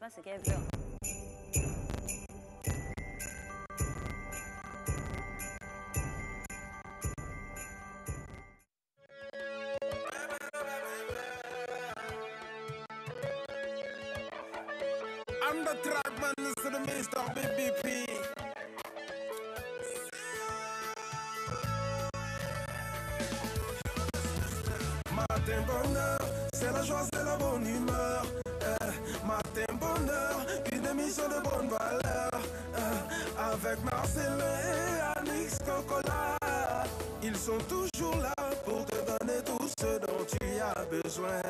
pas ce qu'elle veut. I'm the track man, this is the Mr. BBP. Matin bonheur, c'est la joie, c'est la bonne humeur. Matin bonheur, une émission de bonne valeur. Avec Marcel et Alix Cocola, ils sont toujours là pour te donner tout ce dont tu as besoin.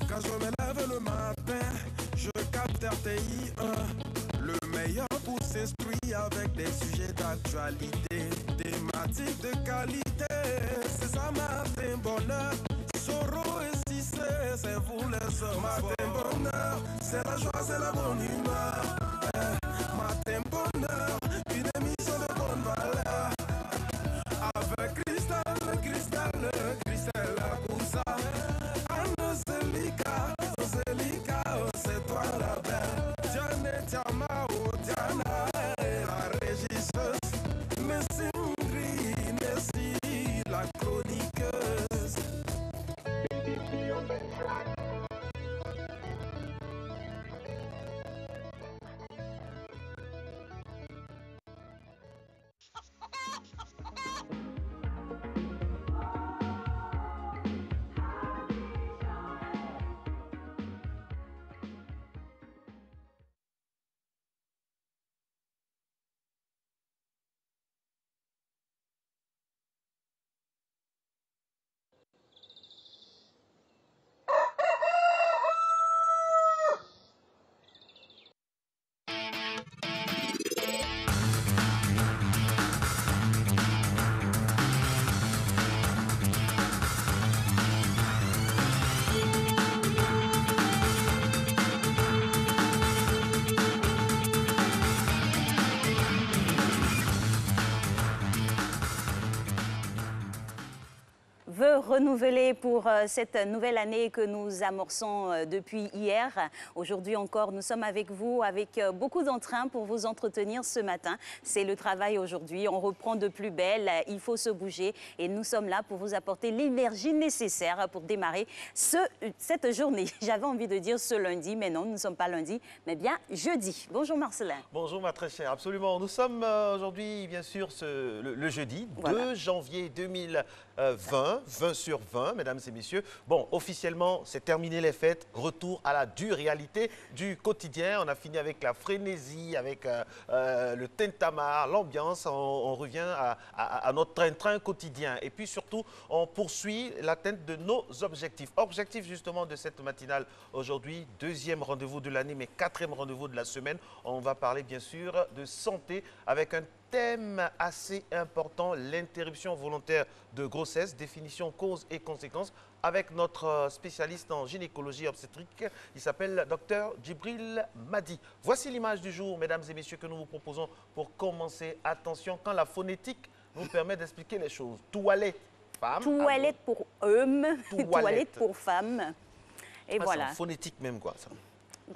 Quand je me lève le matin, je capte RTI 1, le meilleur pour s'instruire avec des sujets d'actualité, thématiques de qualité. C'est ça matin bonheur, Soro et Cissé, c'est vous les hommes. Matin bonheur, c'est la joie, c'est la bonne humeur. Matin bonheur, une émission de bonne valeur. Avec Christelle Poussa. Zelika, c'est toi la belle. Diane Tiama, Diana est la régisseuse. Messi Mdri, Messi la chroniqueuse. Vœux renouvelés pour cette nouvelle année que nous amorçons depuis hier. Aujourd'hui encore, nous sommes avec vous avec beaucoup d'entrain pour vous entretenir ce matin. C'est le travail aujourd'hui. On reprend de plus belle. Il faut se bouger et nous sommes là pour vous apporter l'énergie nécessaire pour démarrer cette journée. J'avais envie de dire ce lundi, mais non, nous ne sommes pas lundi, mais bien jeudi. Bonjour Marcelin. Bonjour ma très chère, absolument. Nous sommes aujourd'hui, bien sûr, le jeudi 2 janvier 2020. 20 sur 20, mesdames et messieurs. Bon, officiellement, c'est terminé les fêtes. Retour à la dure réalité du quotidien. On a fini avec la frénésie, avec le tintamarre, l'ambiance. On revient à notre train-train quotidien. Et puis surtout, on poursuit l'atteinte de nos objectifs. Objectif justement de cette matinale aujourd'hui, deuxième rendez-vous de l'année, mais quatrième rendez-vous de la semaine. On va parler bien sûr de santé avec un thème assez important, l'interruption volontaire de grossesse, définition, cause et conséquences, avec notre spécialiste en gynécologie obstétrique. Il s'appelle Dr Djibril Madi. Voici l'image du jour, mesdames et messieurs, que nous vous proposons pour commencer. Attention, quand la phonétique nous permet d'expliquer les choses. Toilette, femme. Toilette pour homme, toilette pour femme. Et voilà. C'est phonétique même, quoi. Ça.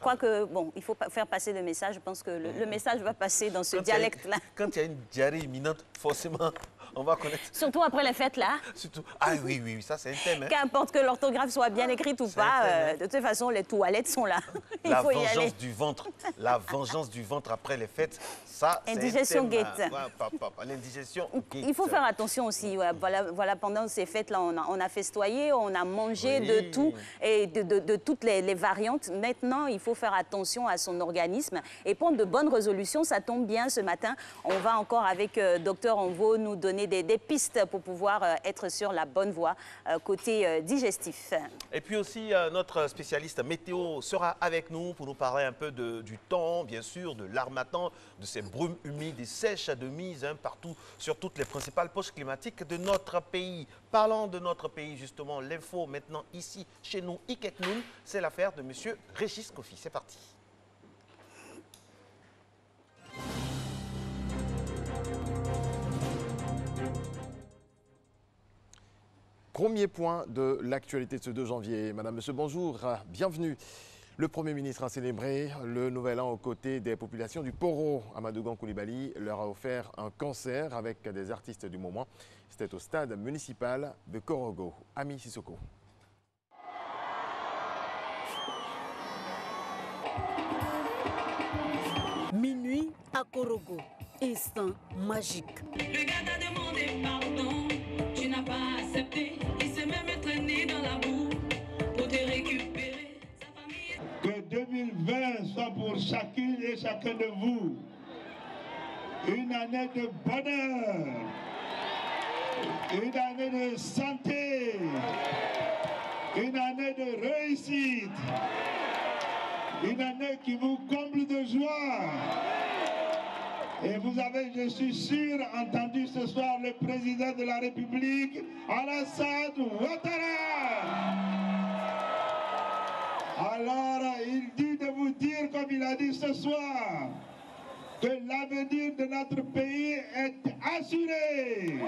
Quoique, bon, il faut faire passer le message. Je pense que le message va passer dans ce dialecte-là. Quand il y a une diarrhée imminente, forcément, on va connaître. Surtout après les fêtes, là. Surtout. Ah oui, oui, ça c'est un thème. Hein. Qu'importe que l'orthographe soit bien écrite ou pas, de toute façon, les toilettes sont là. Il faut y aller. La vengeance du ventre. La vengeance du ventre après les fêtes, ça c'est indigestion un thème. gate. L'indigestion gate. Il faut faire attention aussi. Voilà, pendant ces fêtes-là, on a festoyé, on a mangé de tout et de toutes les variantes. Maintenant, il faut faire attention à son organisme et prendre de bonnes résolutions. Ça tombe bien ce matin. On va encore avec Docteur Envo nous donner des pistes pour pouvoir être sur la bonne voie côté digestif. Et puis aussi, notre spécialiste météo sera avec nous pour nous parler un peu du temps, bien sûr, de l'harmattan, de ces brumes humides et sèches de mise partout sur toutes les principales poches climatiques de notre pays. Parlant de notre pays, justement, l'info maintenant ici, chez nous, Ikeknoun, c'est l'affaire de M. Régis Kofi. C'est parti. Premier point de l'actualité de ce 2 janvier. Madame, monsieur, bonjour, bienvenue. Le Premier ministre a célébré le Nouvel An aux côtés des populations du Poro. Amadou Gon Coulibaly leur a offert un concert avec des artistes du moment. C'était au stade municipal de Korogo. Ami Sissoko. Minuit à Korogo, instant magique. Le gars t'a demandé pardon, tu n'as pas accepté. Il s'est même traîné dans la boue pour te récupérer. Sa famille... Que 2020 soit pour chacune et chacun de vous une année de bonheur, une année de santé, une année de réussite. Une année qui vous comble de joie. Et vous avez, je suis sûr, entendu ce soir le président de la République, Alassane Ouattara. Alors, il dit de vous dire, comme il a dit ce soir, que l'avenir de notre pays est assuré.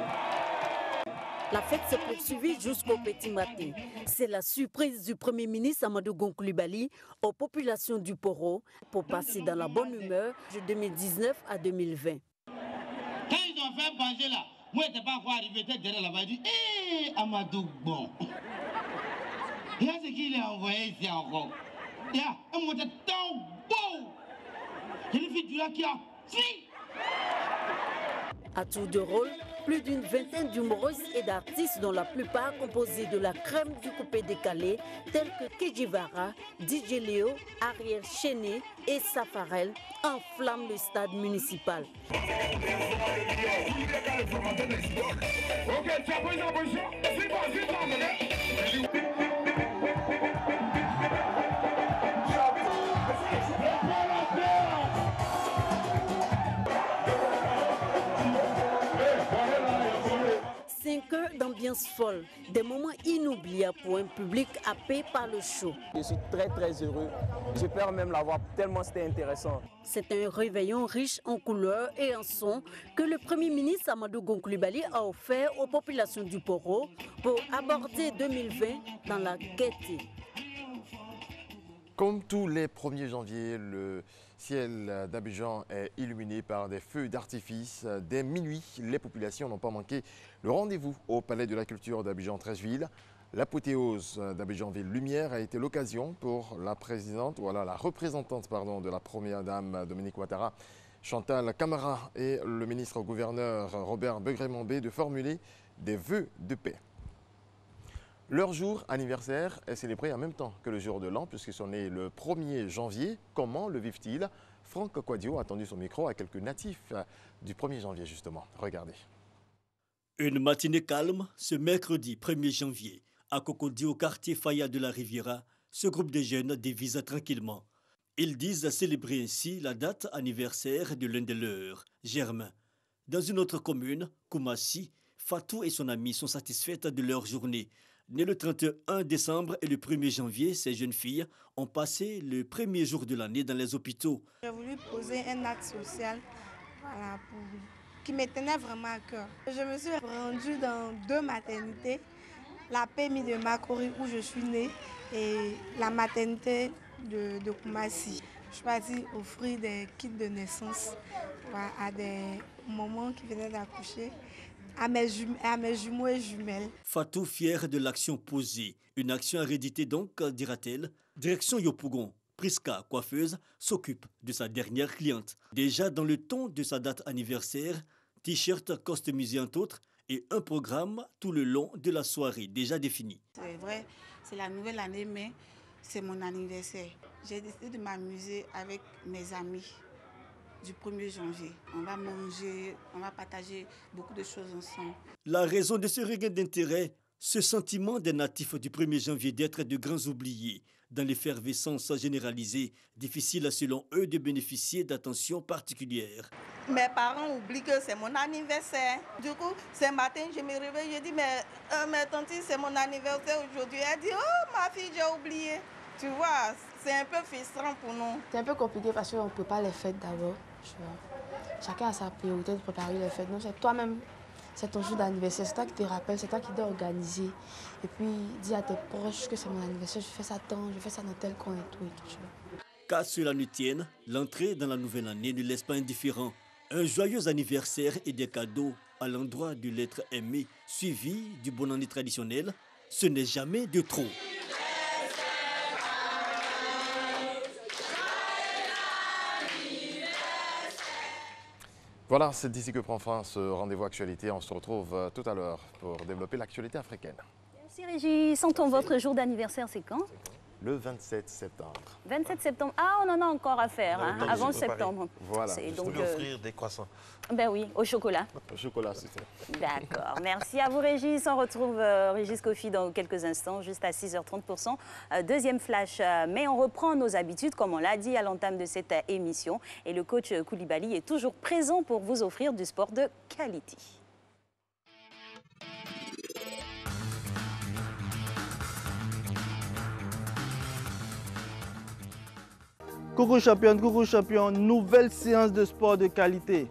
La fête s'est poursuivie jusqu'au petit matin. C'est la surprise du Premier ministre Amadou Gon Coulibaly aux populations du Poro pour passer dans la bonne humeur de 2019 à 2020. Quand ils ont fait manger là, moi je n'étais pas encore arrivé, j'étais derrière là-bas, je dis hé Amadou Gon. Il y a ce qu'il a envoyé ici encore. Il y a un mot de temps beau. Il y a une fille du là qui a fui. À tour de rôle, plus d'une vingtaine d'humoristes et d'artistes dont la plupart composés de la crème du coupé décalé, tels que Kejivara, DJ Léo, Ariel Chéné et Safarel, enflamment le stade municipal. D'ambiance folle, des moments inoubliables pour un public happé par le show. Je suis très heureux. J'ai peur même l'avoir tellement c'était intéressant. C'est un réveillon riche en couleurs et en sons que le Premier ministre Amadou Gon Coulibaly a offert aux populations du Poro pour aborder 2020 dans la gaieté. Comme tous les 1er janvier, le ciel d'Abidjan est illuminé par des feux d'artifice. Dès minuit, les populations n'ont pas manqué le rendez-vous au Palais de la Culture d'Abidjan-Treichville. L'apothéose d'Abidjan-Ville Lumière a été l'occasion pour la représentante de la Première Dame Dominique Ouattara, Chantal Camara, et le ministre-gouverneur Robert Begré-Mambé de formuler des vœux de paix. Leur jour anniversaire est célébré en même temps que le jour de l'an, puisqu'ils sont nés le 1er janvier. Comment le vivent-ils? Franck Quadio a tendu son micro à quelques natifs du 1er janvier, justement. Regardez. Une matinée calme, ce mercredi 1er janvier, à Cocody, au quartier Faya de la Riviera, ce groupe de jeunes dévise tranquillement. Ils disent célébrer ainsi la date anniversaire de l'un de leurs, Germain. Dans une autre commune, Koumassi, Fatou et son ami sont satisfaites de leur journée. Nées le 31 décembre et le 1er janvier, ces jeunes filles ont passé le premier jour de l'année dans les hôpitaux. J'ai voulu poser un acte social qui me tenait vraiment à cœur. Je me suis rendue dans 2 maternités, la PMI de Makori où je suis née et la maternité de Koumassi. Je suis partie offrir des kits de naissance à des mamans qui venaient d'accoucher. À mes jumeaux et jumelles. Fatou, fière de l'action posée, une action héréditée donc, dira-t-elle. Direction Yopougon, Priska, coiffeuse, s'occupe de sa dernière cliente. Déjà dans le ton de sa date anniversaire, t-shirt customisé entre autres et un programme tout le long de la soirée déjà défini. C'est vrai, c'est la nouvelle année, mais c'est mon anniversaire. J'ai décidé de m'amuser avec mes amis. Du 1er janvier. On va manger, on va partager beaucoup de choses ensemble. La raison de ce regain d'intérêt, ce sentiment des natifs du 1er janvier d'être de grands oubliés, dans l'effervescence généralisée, difficile selon eux de bénéficier d'attention particulière. Mes parents oublient que c'est mon anniversaire. Du coup, ce matin, je me réveille, je dis, mais tante, c'est mon anniversaire aujourd'hui. Elle dit, oh ma fille, j'ai oublié. Tu vois, c'est un peu frustrant pour nous. C'est un peu compliqué parce qu'on ne prépare les fêtes d'abord. Chacun a sa priorité de préparer les fêtes. Donc c'est toi-même, c'est ton jour d'anniversaire, c'est toi qui te rappelles, c'est toi qui dois organiser. Et puis, dis à tes proches que c'est mon anniversaire, je fais ça tant, je fais ça dans tel coin et tout, tu vois. Qu'à cela ne tienne, l'entrée dans la nouvelle année ne laisse pas indifférent. Un joyeux anniversaire et des cadeaux à l'endroit de l'être aimé, suivi du bon année traditionnel, ce n'est jamais de trop. Voilà, c'est d'ici que prend fin ce rendez-vous actualité. On se retrouve tout à l'heure pour développer l'actualité africaine. Merci Régis. Sentons votre jour d'anniversaire, c'est quand? Le 27 septembre. 27 septembre. Ah, on en a encore à faire, hein, avant septembre. Voilà. Je peux offrir des croissants. Ben oui, au chocolat. Au chocolat, c'est ça. D'accord. Merci à vous, Régis. On retrouve Régis Kofi dans quelques instants, juste à 6h30 pour son deuxième flash. Mais on reprend nos habitudes, comme on l'a dit à l'entame de cette émission. Et le coach Koulibaly est toujours présent pour vous offrir du sport de qualité. Coucou champion, nouvelle séance de sport de qualité.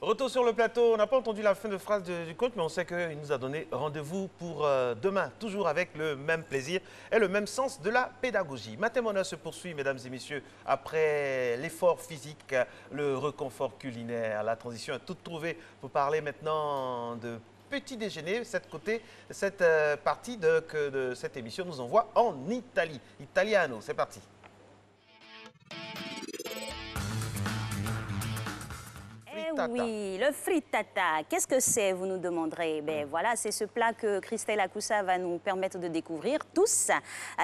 Retour sur le plateau, on n'a pas entendu la fin de phrase du coach, mais on sait qu'il nous a donné rendez-vous pour demain, toujours avec le même plaisir et le même sens de la pédagogie. Matin Bonheur se poursuit, mesdames et messieurs, après l'effort physique, le réconfort culinaire, la transition est toute trouvée pour parler maintenant de petit déjeuner. Cette partie de cette émission nous envoie en Italie. Italiano, c'est parti. Oui, le frittata. Qu'est-ce que c'est, vous nous demanderez? Ben voilà, c'est ce plat que Christelle Akoussa va nous permettre de découvrir tous.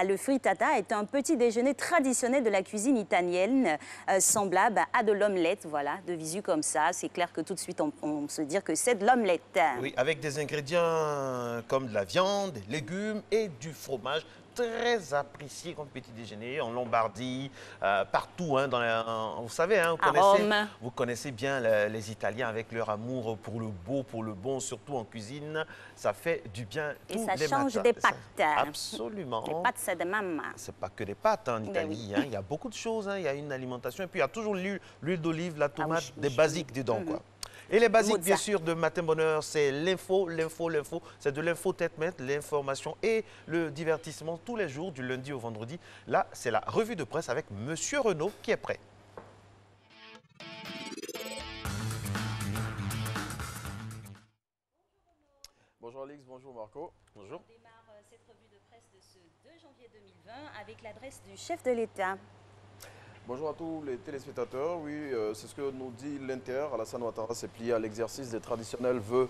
Le frittata est un petit déjeuner traditionnel de la cuisine italienne, semblable à de l'omelette. Voilà, de visu comme ça, c'est clair que tout de suite on se dit que c'est de l'omelette. Oui, avec des ingrédients comme de la viande, des légumes et du fromage. Très apprécié comme petit déjeuner en Lombardie, partout. Hein, vous savez, hein, vous connaissez bien les Italiens avec leur amour pour le beau, pour le bon, surtout en cuisine. Ça fait du bien tous les matins. Et ça change des pâtes. Absolument. Les pâtes, c'est de maman. C'est pas que des pâtes en Italie. Oui. Hein, il y a beaucoup de choses. Hein, il y a une alimentation. Et puis, il y a toujours l'huile d'olive, la tomate, des basiques dedans. Quoi. Et les basiques, bien sûr, de Matin Bonheur, c'est l'info. C'est de l'info tête-maître, l'information et le divertissement tous les jours, du lundi au vendredi. Là, c'est la revue de presse avec Monsieur Renaud qui est prêt. Bonjour Alix, bonjour Marco. Bonjour. On démarre cette revue de presse de ce 2 janvier 2020 avec l'adresse du chef de l'État. Bonjour à tous les téléspectateurs. Oui, c'est ce que nous dit l'Inter. Alassane Ouattara s'est plié à l'exercice des traditionnels vœux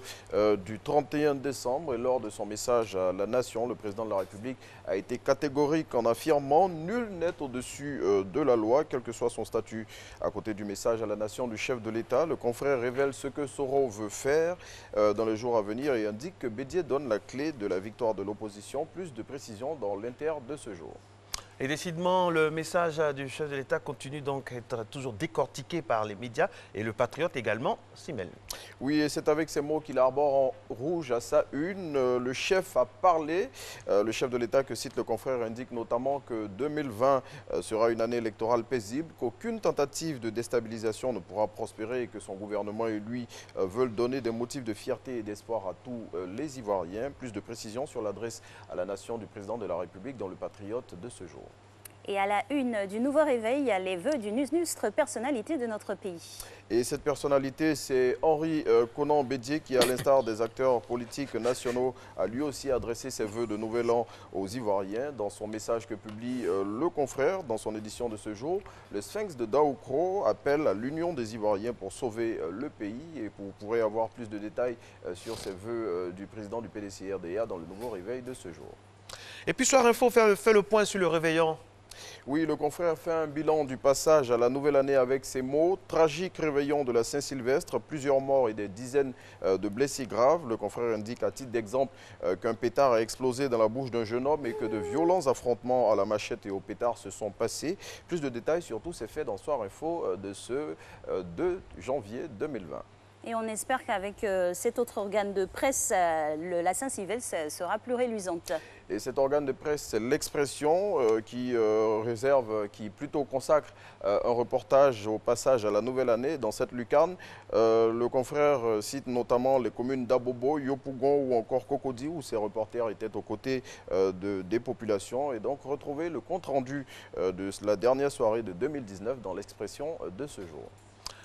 du 31 décembre. Et lors de son message à la nation, le président de la République a été catégorique en affirmant « Nul n'est au-dessus de la loi, quel que soit son statut ». À côté du message à la nation du chef de l'État, le confrère révèle ce que Soro veut faire dans les jours à venir et indique que Bédié donne la clé de la victoire de l'opposition. Plus de précisions dans l'Inter de ce jour. Et décidément, le message du chef de l'État continue donc à être toujours décortiqué par les médias et le patriote également s'y mêle. Oui, et c'est avec ces mots qu'il arbore en rouge à sa une. Le chef a parlé. Le chef de l'État que cite le confrère indique notamment que 2020 sera une année électorale paisible, qu'aucune tentative de déstabilisation ne pourra prospérer et que son gouvernement et lui veulent donner des motifs de fierté et d'espoir à tous les Ivoiriens. Plus de précisions sur l'adresse à la nation du président de la République dans le patriote de ce jour. Et à la une du Nouveau Réveil, il y a les vœux d'une illustre personnalité de notre pays. Et cette personnalité, c'est Henri Konan Bédié qui, à l'instar des acteurs politiques nationaux, a lui aussi adressé ses vœux de Nouvel An aux Ivoiriens. Dans son message que publie le confrère dans son édition de ce jour, le Sphinx de Daoukro appelle à l'union des Ivoiriens pour sauver le pays. Et vous pourrez avoir plus de détails sur ces vœux du président du PDC-RDA dans le Nouveau Réveil de ce jour. Et puis Soir Info fait le point sur le réveillon. Oui, le confrère fait un bilan du passage à la nouvelle année avec ces mots. Tragique réveillon de la Saint-Sylvestre, plusieurs morts et des dizaines de blessés graves. Le confrère indique à titre d'exemple qu'un pétard a explosé dans la bouche d'un jeune homme et que de violents affrontements à la machette et au pétard se sont passés. Plus de détails sur tous ces faits dans Soir Info de ce 2 janvier 2020. Et on espère qu'avec cet autre organe de presse, la Saint-Sylvestre sera plus reluisante. Et cet organe de presse, c'est l'Expression qui plutôt consacre un reportage au passage à la nouvelle année dans cette lucarne. Le confrère cite notamment les communes d'Abobo, Yopougon ou encore Cocody où ces reporters étaient aux côtés des populations. Et donc retrouver le compte-rendu de la dernière soirée de 2019 dans l'Expression de ce jour.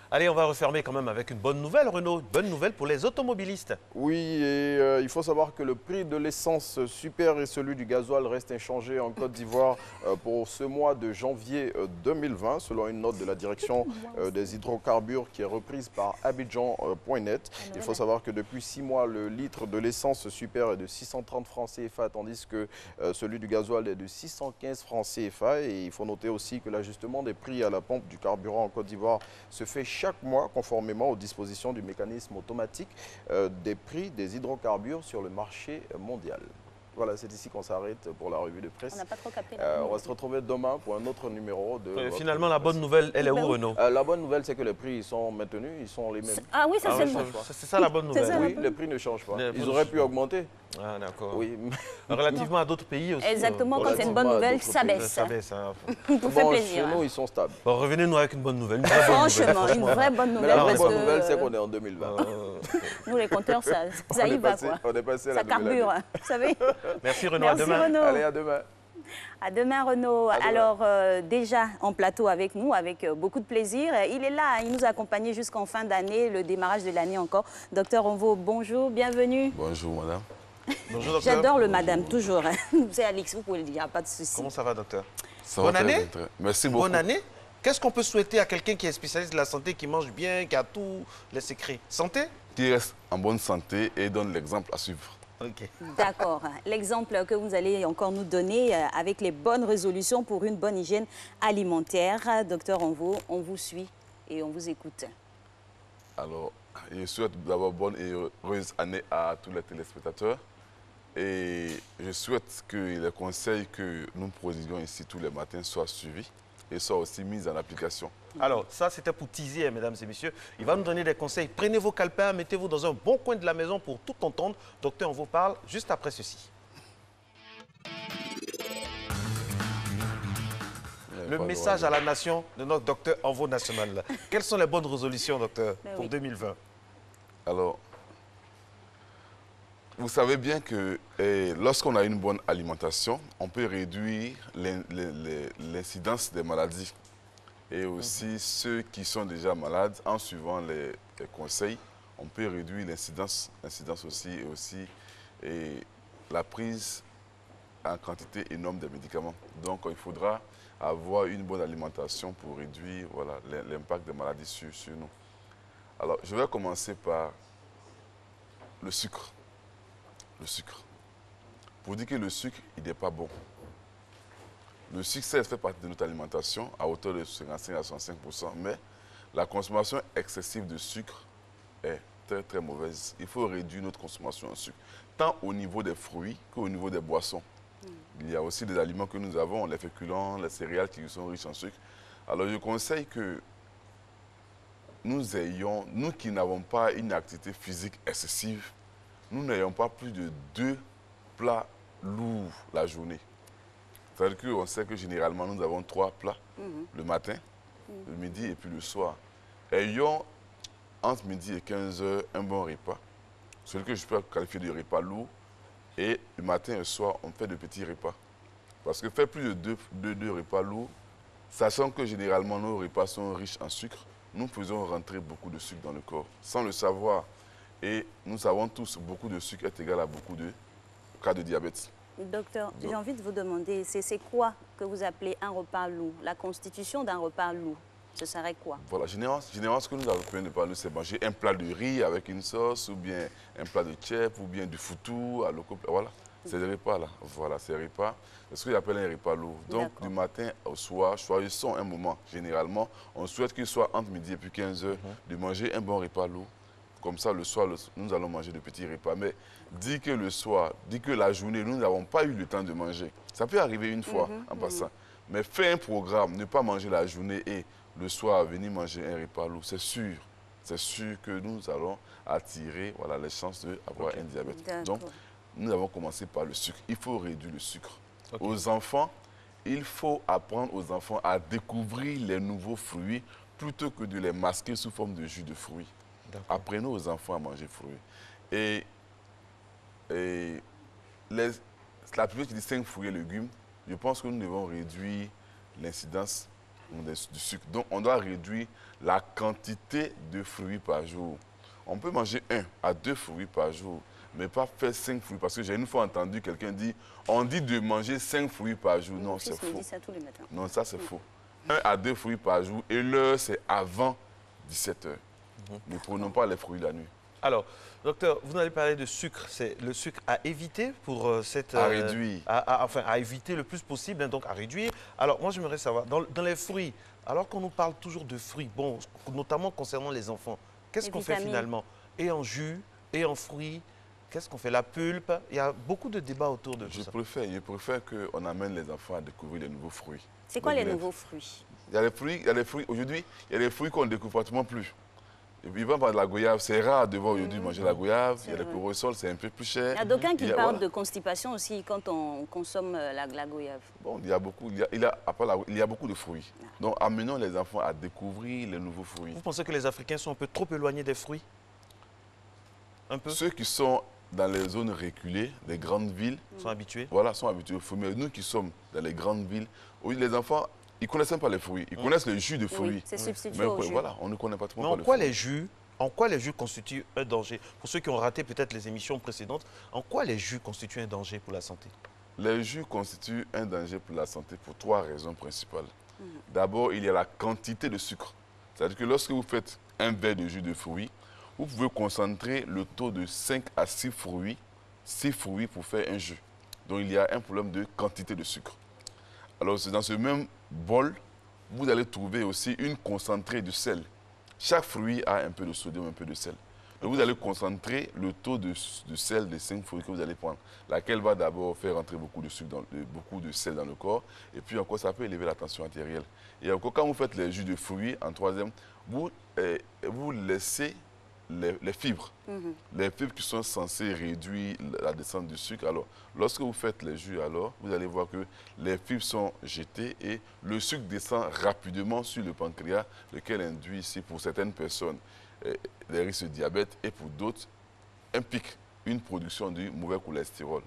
Allez, on va refermer quand même avec une bonne nouvelle, Renaud. Une bonne nouvelle pour les automobilistes. Oui, et il faut savoir que le prix de l'essence super et celui du gasoil restent inchangés en Côte d'Ivoire pour ce mois de janvier 2020, selon une note de la direction des hydrocarbures qui est reprise par Abidjan.net. Il faut savoir que depuis 6 mois, le litre de l'essence super est de 630 francs CFA, tandis que celui du gasoil est de 615 francs CFA. Et il faut noter aussi que l'ajustement des prix à la pompe du carburant en Côte d'Ivoire se fait chaque mois, conformément aux dispositions du mécanisme automatique des prix des hydrocarbures sur le marché mondial. Voilà, c'est ici qu'on s'arrête pour la revue de presse. On n'a pas trop capté. On va se retrouver demain pour un autre numéro de... Finalement, la bonne nouvelle, elle est où, Renaud? La bonne nouvelle, c'est que les prix sont maintenus, ils sont les mêmes. Ah oui, ça c'est ça la bonne nouvelle. Oui, les prix ne changent pas. Ils auraient pu augmenter. Ah, d'accord. Oui. Relativement à d'autres pays aussi. Exactement, quand c'est une bonne nouvelle, ça baisse. Ça baisse, hein. Pour faire plaisir. Chez nous, ils sont stables. Bon, revenez-nous avec une bonne nouvelle. Franchement, une vraie bonne nouvelle. Mais la bonne nouvelle, c'est qu'on est en 2020. Nous, les compteurs, ça y va, quoi. On est passé à ça la nouvelle carbure, année. vous savez. Merci Renaud, Merci, à demain. Renaud. Allez, à demain. À demain, Renaud. Alors, déjà en plateau avec nous, avec beaucoup de plaisir. Il est là, il nous a accompagnés jusqu'en fin d'année, le démarrage de l'année encore. Docteur Onvo, bonjour, bienvenue. Bonjour, madame. Bonjour, docteur. J'adore le madame, toujours. C'est Alix, vous pouvez le dire, pas de souci. Comment ça va, docteur? Ça Bonne va très année. bien, très- Merci beaucoup. Bonne année. Qu'est-ce qu'on peut souhaiter à quelqu'un qui est spécialiste de la santé, qui mange bien, qui a tous les secrets? Santé? Qui reste en bonne santé et donne l'exemple à suivre. Ok. D'accord. L'exemple que vous allez encore nous donner avec les bonnes résolutions pour une bonne hygiène alimentaire. Docteur Onvo, on vous suit et on vous écoute. Alors, je souhaite d'abord bonne et heureuse année à tous les téléspectateurs. Et je souhaite que les conseils que nous prodiguons ici tous les matins soient suivis et soient aussi mis en application. Alors, ça, c'était pour teaser, hein, mesdames et messieurs. Il va nous donner des conseils. Prenez vos calepins, mettez-vous dans un bon coin de la maison pour tout entendre. Docteur, on vous parle juste après ceci. Le message à la nation de notre docteur Envo national. Quelles sont les bonnes résolutions, docteur, pour 2020? Alors, vous savez bien que lorsqu'on a une bonne alimentation, on peut réduire l'incidence des maladies. Et aussi, ceux qui sont déjà malades, en suivant les conseils, on peut réduire l'incidence aussi et la prise en quantité énorme de médicaments. Donc, il faudra avoir une bonne alimentation pour réduire l'impact des maladies sur nous. Alors, je vais commencer par le sucre. Le sucre. Pour dire que le sucre, il n'est pas bon. Le sucre, ça fait partie de notre alimentation à hauteur de 55 à 65%, mais la consommation excessive de sucre est très, très mauvaise. Il faut réduire notre consommation de sucre, tant au niveau des fruits qu'au niveau des boissons. Il y a aussi des aliments que nous avons, les féculents, les céréales qui sont riches en sucre. Alors, je conseille que nous qui n'avons pas une activité physique excessive, nous n'ayons pas plus de 2 plats lourds la journée. C'est-à-dire qu'on sait que généralement, nous avons 3 plats, le matin, le midi et puis le soir. Ayons entre midi et 15 h un bon repas, celui que je peux qualifier de repas lourd, et le matin et le soir, on fait de petits repas. Parce que faire plus de deux repas lourds, sachant que généralement nos repas sont riches en sucre, nous faisons rentrer beaucoup de sucre dans le corps, sans le savoir. Et nous savons tous, beaucoup de sucre est égal à beaucoup de cas de diabète. Docteur, j'ai envie de vous demander, c'est quoi que vous appelez un repas lourd? La constitution d'un repas lourd, ce serait quoi? Voilà, généralement, ce que nous appelons un repas lourd, c'est manger un plat de riz avec une sauce, ou bien un plat de tchèp, ou bien du foutou, à l'eau. Voilà, c'est des repas là. Voilà, c'est des repas. C'est ce que j'appelle un repas lourd. Donc, du matin au soir, choisissons un moment. Généralement, on souhaite qu'il soit entre midi et puis 15 h, de manger un bon repas lourd. Comme ça, le soir, nous allons manger de petits repas. Mais dit que le soir, dit que la journée, nous n'avons pas eu le temps de manger. Ça peut arriver une fois en passant. Mais faire un programme, ne pas manger la journée et le soir venir manger un repas lourd, c'est sûr. C'est sûr que nous allons attirer les chances d'avoir un diabète. Donc, nous avons commencé par le sucre. Il faut réduire le sucre. Aux enfants, il faut apprendre aux enfants à découvrir les nouveaux fruits plutôt que de les masquer sous forme de jus de fruits. Apprenez aux enfants à manger fruits. Et la plupart qui dit 5 fruits et légumes, je pense que nous devons réduire l'incidence du sucre. Donc, on doit réduire la quantité de fruits par jour. On peut manger 1 à 2 fruits par jour, mais pas faire 5 fruits. Parce que j'ai une fois entendu quelqu'un dire, on dit de manger 5 fruits par jour. Non, c'est faux. Ça tous les matins. Non, ça c'est faux. 1 à 2 fruits par jour et l'heure, c'est avant 17 h. Ne prenons pas les fruits la nuit. Alors, docteur, vous allez parler de sucre. C'est le sucre à éviter pour cette... À réduire. Enfin, à éviter le plus possible, hein, donc à réduire. Alors, moi, j'aimerais savoir, dans les fruits, alors qu'on nous parle toujours de fruits, bon, notamment concernant les enfants, qu'est-ce qu'on fait finalement? Et en jus, et en fruits, qu'est-ce qu'on fait? La pulpe? Il y a beaucoup de débats autour de tout ça. Je préfère qu'on amène les enfants à découvrir les nouveaux fruits. C'est quoi les nouveaux fruits? Il y a les fruits, aujourd'hui, il y a des fruits qu'on ne découvre pratiquement plus. Ils vont par de la goyave. C'est rare de voir aujourd'hui manger la goyave. Il y a les porosols, c'est un peu plus cher. Il y a d'aucuns qui parlent de constipation aussi quand on consomme la goyave. Bon, il y a beaucoup, il y a beaucoup de fruits. Donc, amenons les enfants à découvrir les nouveaux fruits. Vous pensez que les Africains sont un peu trop éloignés des fruits? Un peu? Ceux qui sont dans les zones reculées, les grandes villes, sont habitués. Voilà, sont habitués aux fruits. Mais nous qui sommes dans les grandes villes, oui, les enfants, ils ne connaissent même pas les fruits. Ils connaissent le jus de fruits. Oui, c'est substitué mais au jus. voilà, on ne connaît pas trop. Mais en quoi les jus constituent un danger? Pour ceux qui ont raté peut-être les émissions précédentes, en quoi les jus constituent un danger pour la santé? Les jus constituent un danger pour la santé pour 3 raisons principales. D'abord, il y a la quantité de sucre. C'est-à-dire que lorsque vous faites un verre de jus de fruits, vous pouvez concentrer le taux de 5 à 6 fruits pour faire un jus. Donc, il y a un problème de quantité de sucre. Alors, c'est dans ce même bol, vous allez trouver aussi une concentrée de sel. Chaque fruit a un peu de sodium, un peu de sel. Donc, vous allez concentrer le taux de sel des 5 fruits que vous allez prendre, laquelle va d'abord faire entrer beaucoup de sucre, beaucoup de sel dans le corps. Et puis encore, ça peut élever la tension artérielle. Et encore, quand vous faites les jus de fruits, en troisième, vous laissez les fibres. Les fibres qui sont censées réduire la descente du sucre. Alors, lorsque vous faites les jus, alors, vous allez voir que les fibres sont jetées et le sucre descend rapidement sur le pancréas, lequel induit ici, pour certaines personnes, les risques de diabète et pour d'autres, un pic, une production du mauvais cholestérol,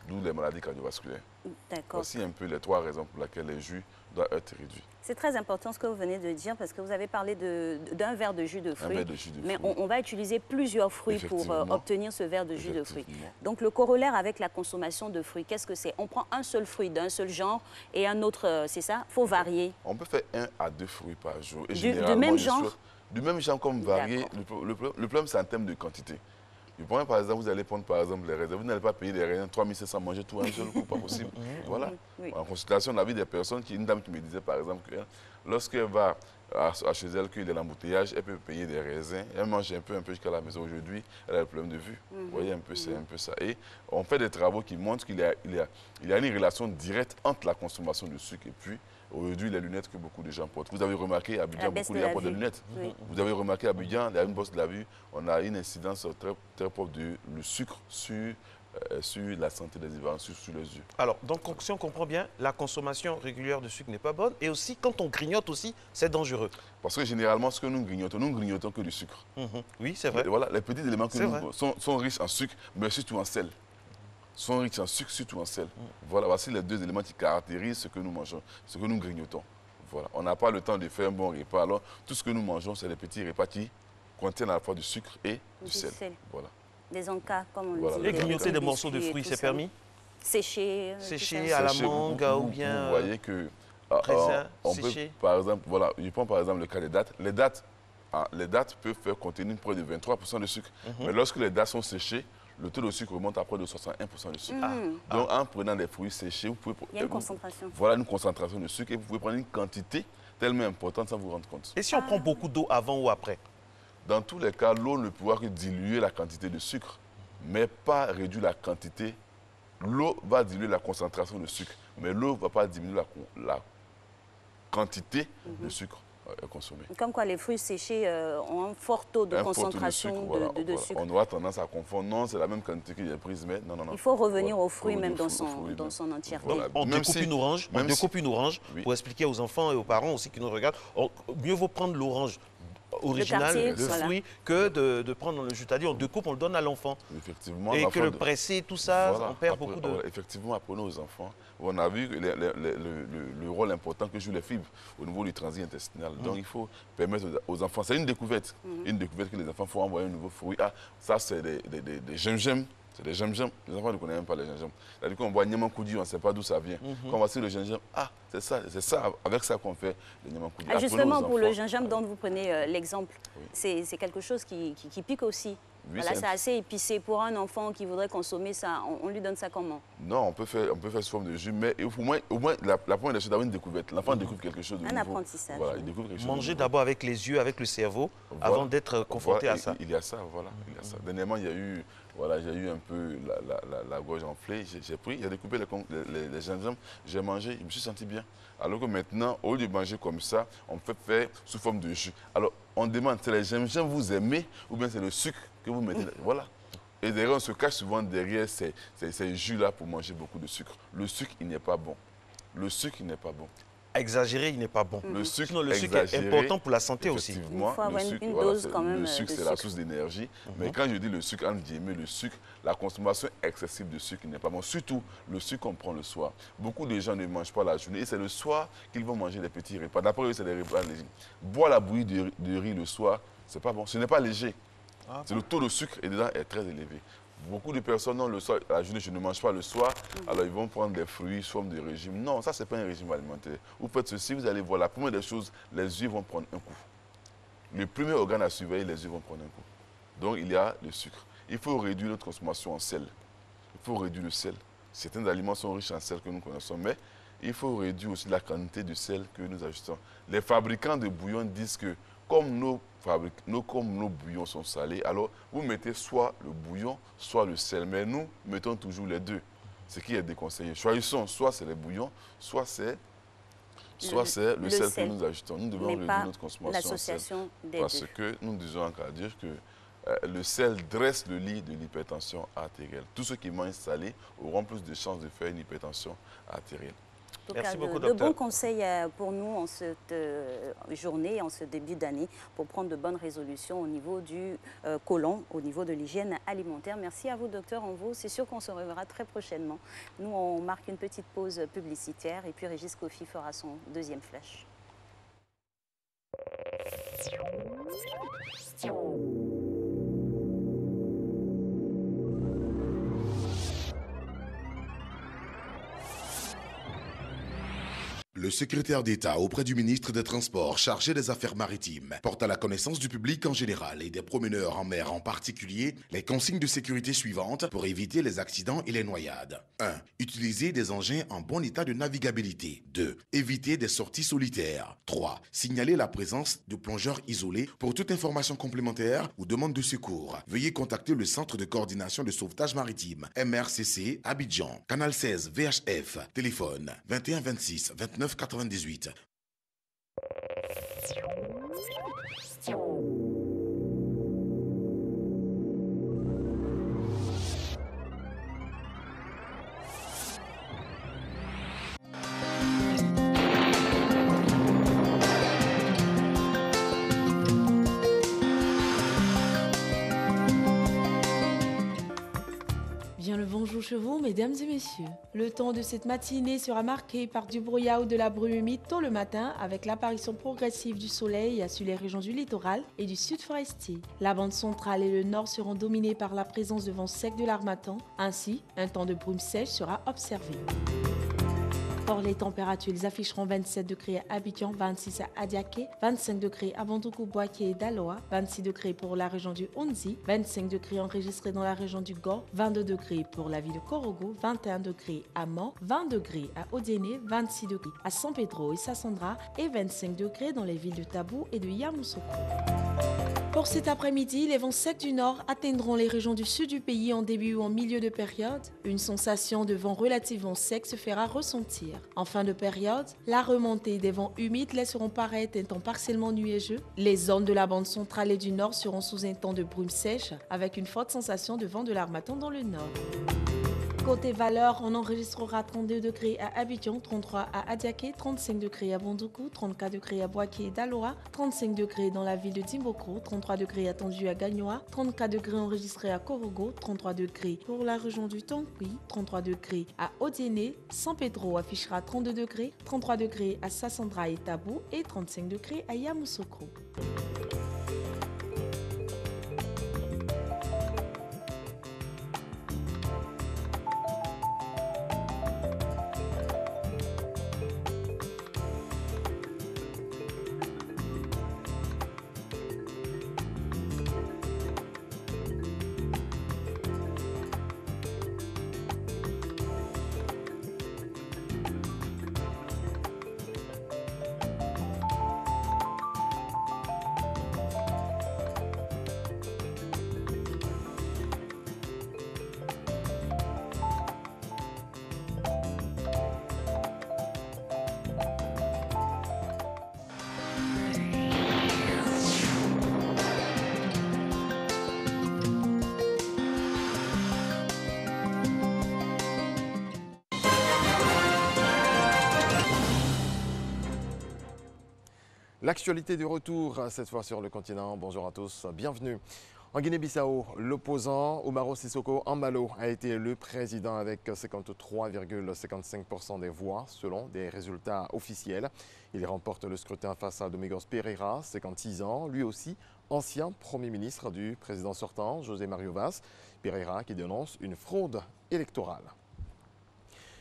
d'où les maladies cardiovasculaires. D'accord. Voici un peu les 3 raisons pour lesquelles les jus doivent être réduits. C'est très important ce que vous venez de dire parce que vous avez parlé d'un verre de jus de fruits. Un verre de jus de mais fruits. on va utiliser plusieurs fruits pour obtenir ce verre de jus de fruits. Donc le corollaire avec la consommation de fruits, qu'est-ce que c'est? On prend un seul fruit d'un seul genre et un autre, c'est ça? Il faut varier. On peut faire 1 à 2 fruits par jour. Et Du même genre? Du même genre comme varié. Le problème, c'est en termes de quantité. Par exemple, vous allez prendre par exemple les raisins. Vous n'allez pas payer les raisins 3500 manger tout un seul coup, pas possible. Voilà. Oui. En consultation, on a vu des personnes, une dame qui me disait par exemple que lorsqu'elle va chez elle, qu'il y a l'embouteillage, elle peut payer des raisins. Elle mange un peu jusqu'à la maison. Aujourd'hui, elle a le problème de vue. Vous voyez un peu, c'est un peu ça. Et on fait des travaux qui montrent qu'il y a une relation directe entre la consommation de sucre et puis aujourd'hui, les lunettes que beaucoup de gens portent. Vous avez remarqué à Abidjan, beaucoup de gens portent des lunettes. Vous avez remarqué à Abidjan, il y a une bosse de la vue, on a une incidence très, très propre du sucre sur la santé des Ivoiriens, sur les yeux. Alors, donc, si on comprend bien, la consommation régulière de sucre n'est pas bonne. Et aussi, quand on grignote aussi, c'est dangereux. Parce que généralement, ce que nous grignotons que du sucre. Oui, c'est vrai. Voilà, les petits éléments que nous sont riches en sucre, mais surtout en sel. Sont riches en sucre, surtout en sel. Voilà, voici les 2 éléments qui caractérisent ce que nous mangeons, ce que nous grignotons. Voilà. On n'a pas le temps de faire un bon repas. Alors, tout ce que nous mangeons, c'est des petits repas qui contiennent à la fois du sucre et du sel. Voilà. Des encas, comme on le dit. Et grignoter des morceaux de fruits, c'est permis? Sécher. Sécher à la mangue ou bien... Vous voyez que... on peut, par exemple, voilà, je prends par exemple le cas des dattes. Les dattes peuvent faire contenir près de 23% de sucre. Mais lorsque les dattes sont séchées, le taux de sucre remonte à près de 61% de sucre. Donc, en prenant des fruits séchés, vous pouvez... Il y a une concentration. Voilà une concentration de sucre et vous pouvez prendre une quantité tellement importante sans vous rendre compte. Et si on prend beaucoup d'eau avant ou après? Dans tous les cas, l'eau ne pourra que diluer la quantité de sucre, mais pas réduire la quantité. L'eau va diluer la concentration de sucre, mais l'eau ne va pas diminuer la quantité de sucre consommé. Comme quoi les fruits séchés ont un fort taux de concentration de sucre. On aura tendance à confondre. Non, c'est la même quantité qui est prise, mais non. Il faut revenir aux fruits même dans son entièreté. Donc, on découpe une orange, pour expliquer aux enfants et aux parents aussi qui nous regardent. Mieux vaut prendre l'orange original, le fruit, que de prendre le jus. C'est-à-dire, on découpe, on le donne à l'enfant. Effectivement. Et que le presser, tout ça, on perd beaucoup de... Effectivement, apprenez aux enfants. On a vu le rôle important que jouent les fibres au niveau du transit intestinal. Donc, il faut permettre aux enfants... C'est une découverte. Une découverte que les enfants font envoyer un nouveau fruit. Ah, ça, c'est des gingembre. C'est des gingembre. Les enfants ne connaissent même pas les gingembre. C'est-à-dire qu'on boit Niaman Koudi, on ne sait pas d'où ça vient. Quand on va sur le gingembre, ah, c'est ça, avec ça qu'on fait le Niaman Koudi. Justement, pour le gingembre dont vous prenez l'exemple, c'est quelque chose qui pique aussi. Oui, voilà, c'est assez épicé. Pour un enfant qui voudrait consommer ça, on lui donne ça comment? Non, on peut faire sous forme de jus, mais au moins la première des choses, d'avoir une découverte. L'enfant découvre quelque chose de nouveau. Un apprentissage. Voilà, il découvre quelque chose. Manger d'abord avec les yeux, avec le cerveau, avant d'être confronté à ça. Il y a ça, voilà. Il y a ça. Dernièrement, il y a eu... Voilà, j'ai eu un peu la gorge enflée, j'ai pris, j'ai découpé les gingembre, j'ai mangé, je me suis senti bien. Alors que maintenant, au lieu de manger comme ça, on peut faire sous forme de jus. Alors, on demande, c'est les gingembre vous aimez ou bien c'est le sucre que vous mettez. Voilà. Et derrière, on se cache souvent derrière ces jus-là pour manger beaucoup de sucre. Le sucre, il n'est pas bon. Le sucre, il n'est pas bon. Exagéré, il n'est pas bon. Le sucre, sinon, le sucre est important pour la santé aussi. Il faut avoir une dose quand même. Le sucre, c'est la source d'énergie. Mais quand je dis le sucre, entre guillemets, le sucre, la consommation excessive de sucre n'est pas bon. Surtout le sucre qu'on prend le soir. Beaucoup de gens ne mangent pas la journée et c'est le soir qu'ils vont manger des petits repas. D'après eux, c'est des repas légers. Boire la bouillie de riz le soir, c'est pas bon. Ce n'est pas léger. C'est le taux de sucre et dedans est très élevé. Beaucoup de personnes, non, le soir, la journée, je ne mange pas le soir, alors ils vont prendre des fruits sous forme de régime. Non, ça, ce n'est pas un régime alimentaire. Vous faites ceci, vous allez voir, la première des choses, les yeux vont prendre un coup. Le premier organe à surveiller, les yeux vont prendre un coup. Donc, il y a le sucre. Il faut réduire notre consommation en sel. Il faut réduire le sel. Certains aliments sont riches en sel que nous connaissons, mais il faut réduire aussi la quantité de sel que nous ajoutons. Les fabricants de bouillons disent que comme nos bouillons sont salés, alors vous mettez soit le bouillon, soit le sel. Mais nous mettons toujours les deux, ce qui est déconseillé. Choisissons, soit c'est les bouillons, soit c'est le sel que nous ajoutons. Nous devons réduire notre consommation en sel. Parce que nous disons encore dire que le sel dresse le lit de l'hypertension artérielle. Tous ceux qui mangent salé auront plus de chances de faire une hypertension artérielle. Merci beaucoup, de docteur. bons conseils pour nous en cette journée, en ce début d'année, pour prendre de bonnes résolutions au niveau du côlon, au niveau de l'hygiène alimentaire. Merci à vous, docteur Envo. C'est sûr qu'on se reverra très prochainement. Nous, on marque une petite pause publicitaire et puis Régis Kofi fera son deuxième flash. Le secrétaire d'État auprès du ministre des Transports chargé des Affaires maritimes porte à la connaissance du public en général et des promeneurs en mer en particulier les consignes de sécurité suivantes pour éviter les accidents et les noyades. 1. Utiliser des engins en bon état de navigabilité. 2. Éviter des sorties solitaires. 3. Signaler la présence de plongeurs isolés. Pour toute information complémentaire ou demande de secours, veuillez contacter le Centre de coordination de sauvetage maritime, MRCC, Abidjan, Canal 16 VHF, téléphone 21 26 29 98. Bien le bonjour chez vous, mesdames et messieurs. Le temps de cette matinée sera marqué par du brouillard ou de la brume humide tôt le matin avec l'apparition progressive du soleil sur les régions du littoral et du sud forestier. La bande centrale et le nord seront dominés par la présence de vents secs de l'harmattan. Ainsi, un temps de brume sèche sera observé. Pour les températures, ils afficheront 27 degrés à Abidjan, 26 à Adiaké, 25 degrés à Bandoukou, Boaké et Daloa, 26 degrés pour la région du Honzi, 25 degrés enregistrés dans la région du Gor, 22 degrés pour la ville de Korogo, 21 degrés à Mans, 20 degrés à Odéné, 26 degrés à San Pedro et Sassandra et 25 degrés dans les villes de Tabou et de Yamoussoukro. Pour cet après-midi, les vents secs du nord atteindront les régions du sud du pays en début ou en milieu de période. Une sensation de vent relativement sec se fera ressentir. En fin de période, la remontée des vents humides laisseront paraître un temps partiellement nuageux. Les zones de la bande centrale et du nord seront sous un temps de brume sèche avec une forte sensation de vent de l'harmattan dans le nord. Côté valeur, on enregistrera 32 degrés à Abidjan, 33 à Adiaké, 35 degrés à Bandoukou, 34 degrés à Boaké et Daloa, 35 degrés dans la ville de Timbuktu, 33 degrés attendus à Gagnoa, 34 degrés enregistrés à Korogo, 33 degrés pour la région du Tongui, 33 degrés à Odéné, San Pedro affichera 32 degrés, 33 degrés à Sassandra et Tabou et 35 degrés à Yamoussoukro. L'actualité de retour, cette fois sur le continent. Bonjour à tous, bienvenue. En Guinée-Bissau, l'opposant Umaro Sissoko Embalo a été élu président avec 53,55% des voix selon des résultats officiels. Il remporte le scrutin face à Domingos Pereira, 56 ans, lui aussi ancien Premier ministre du président sortant José Mario Vaz. Pereira qui dénonce une fraude électorale.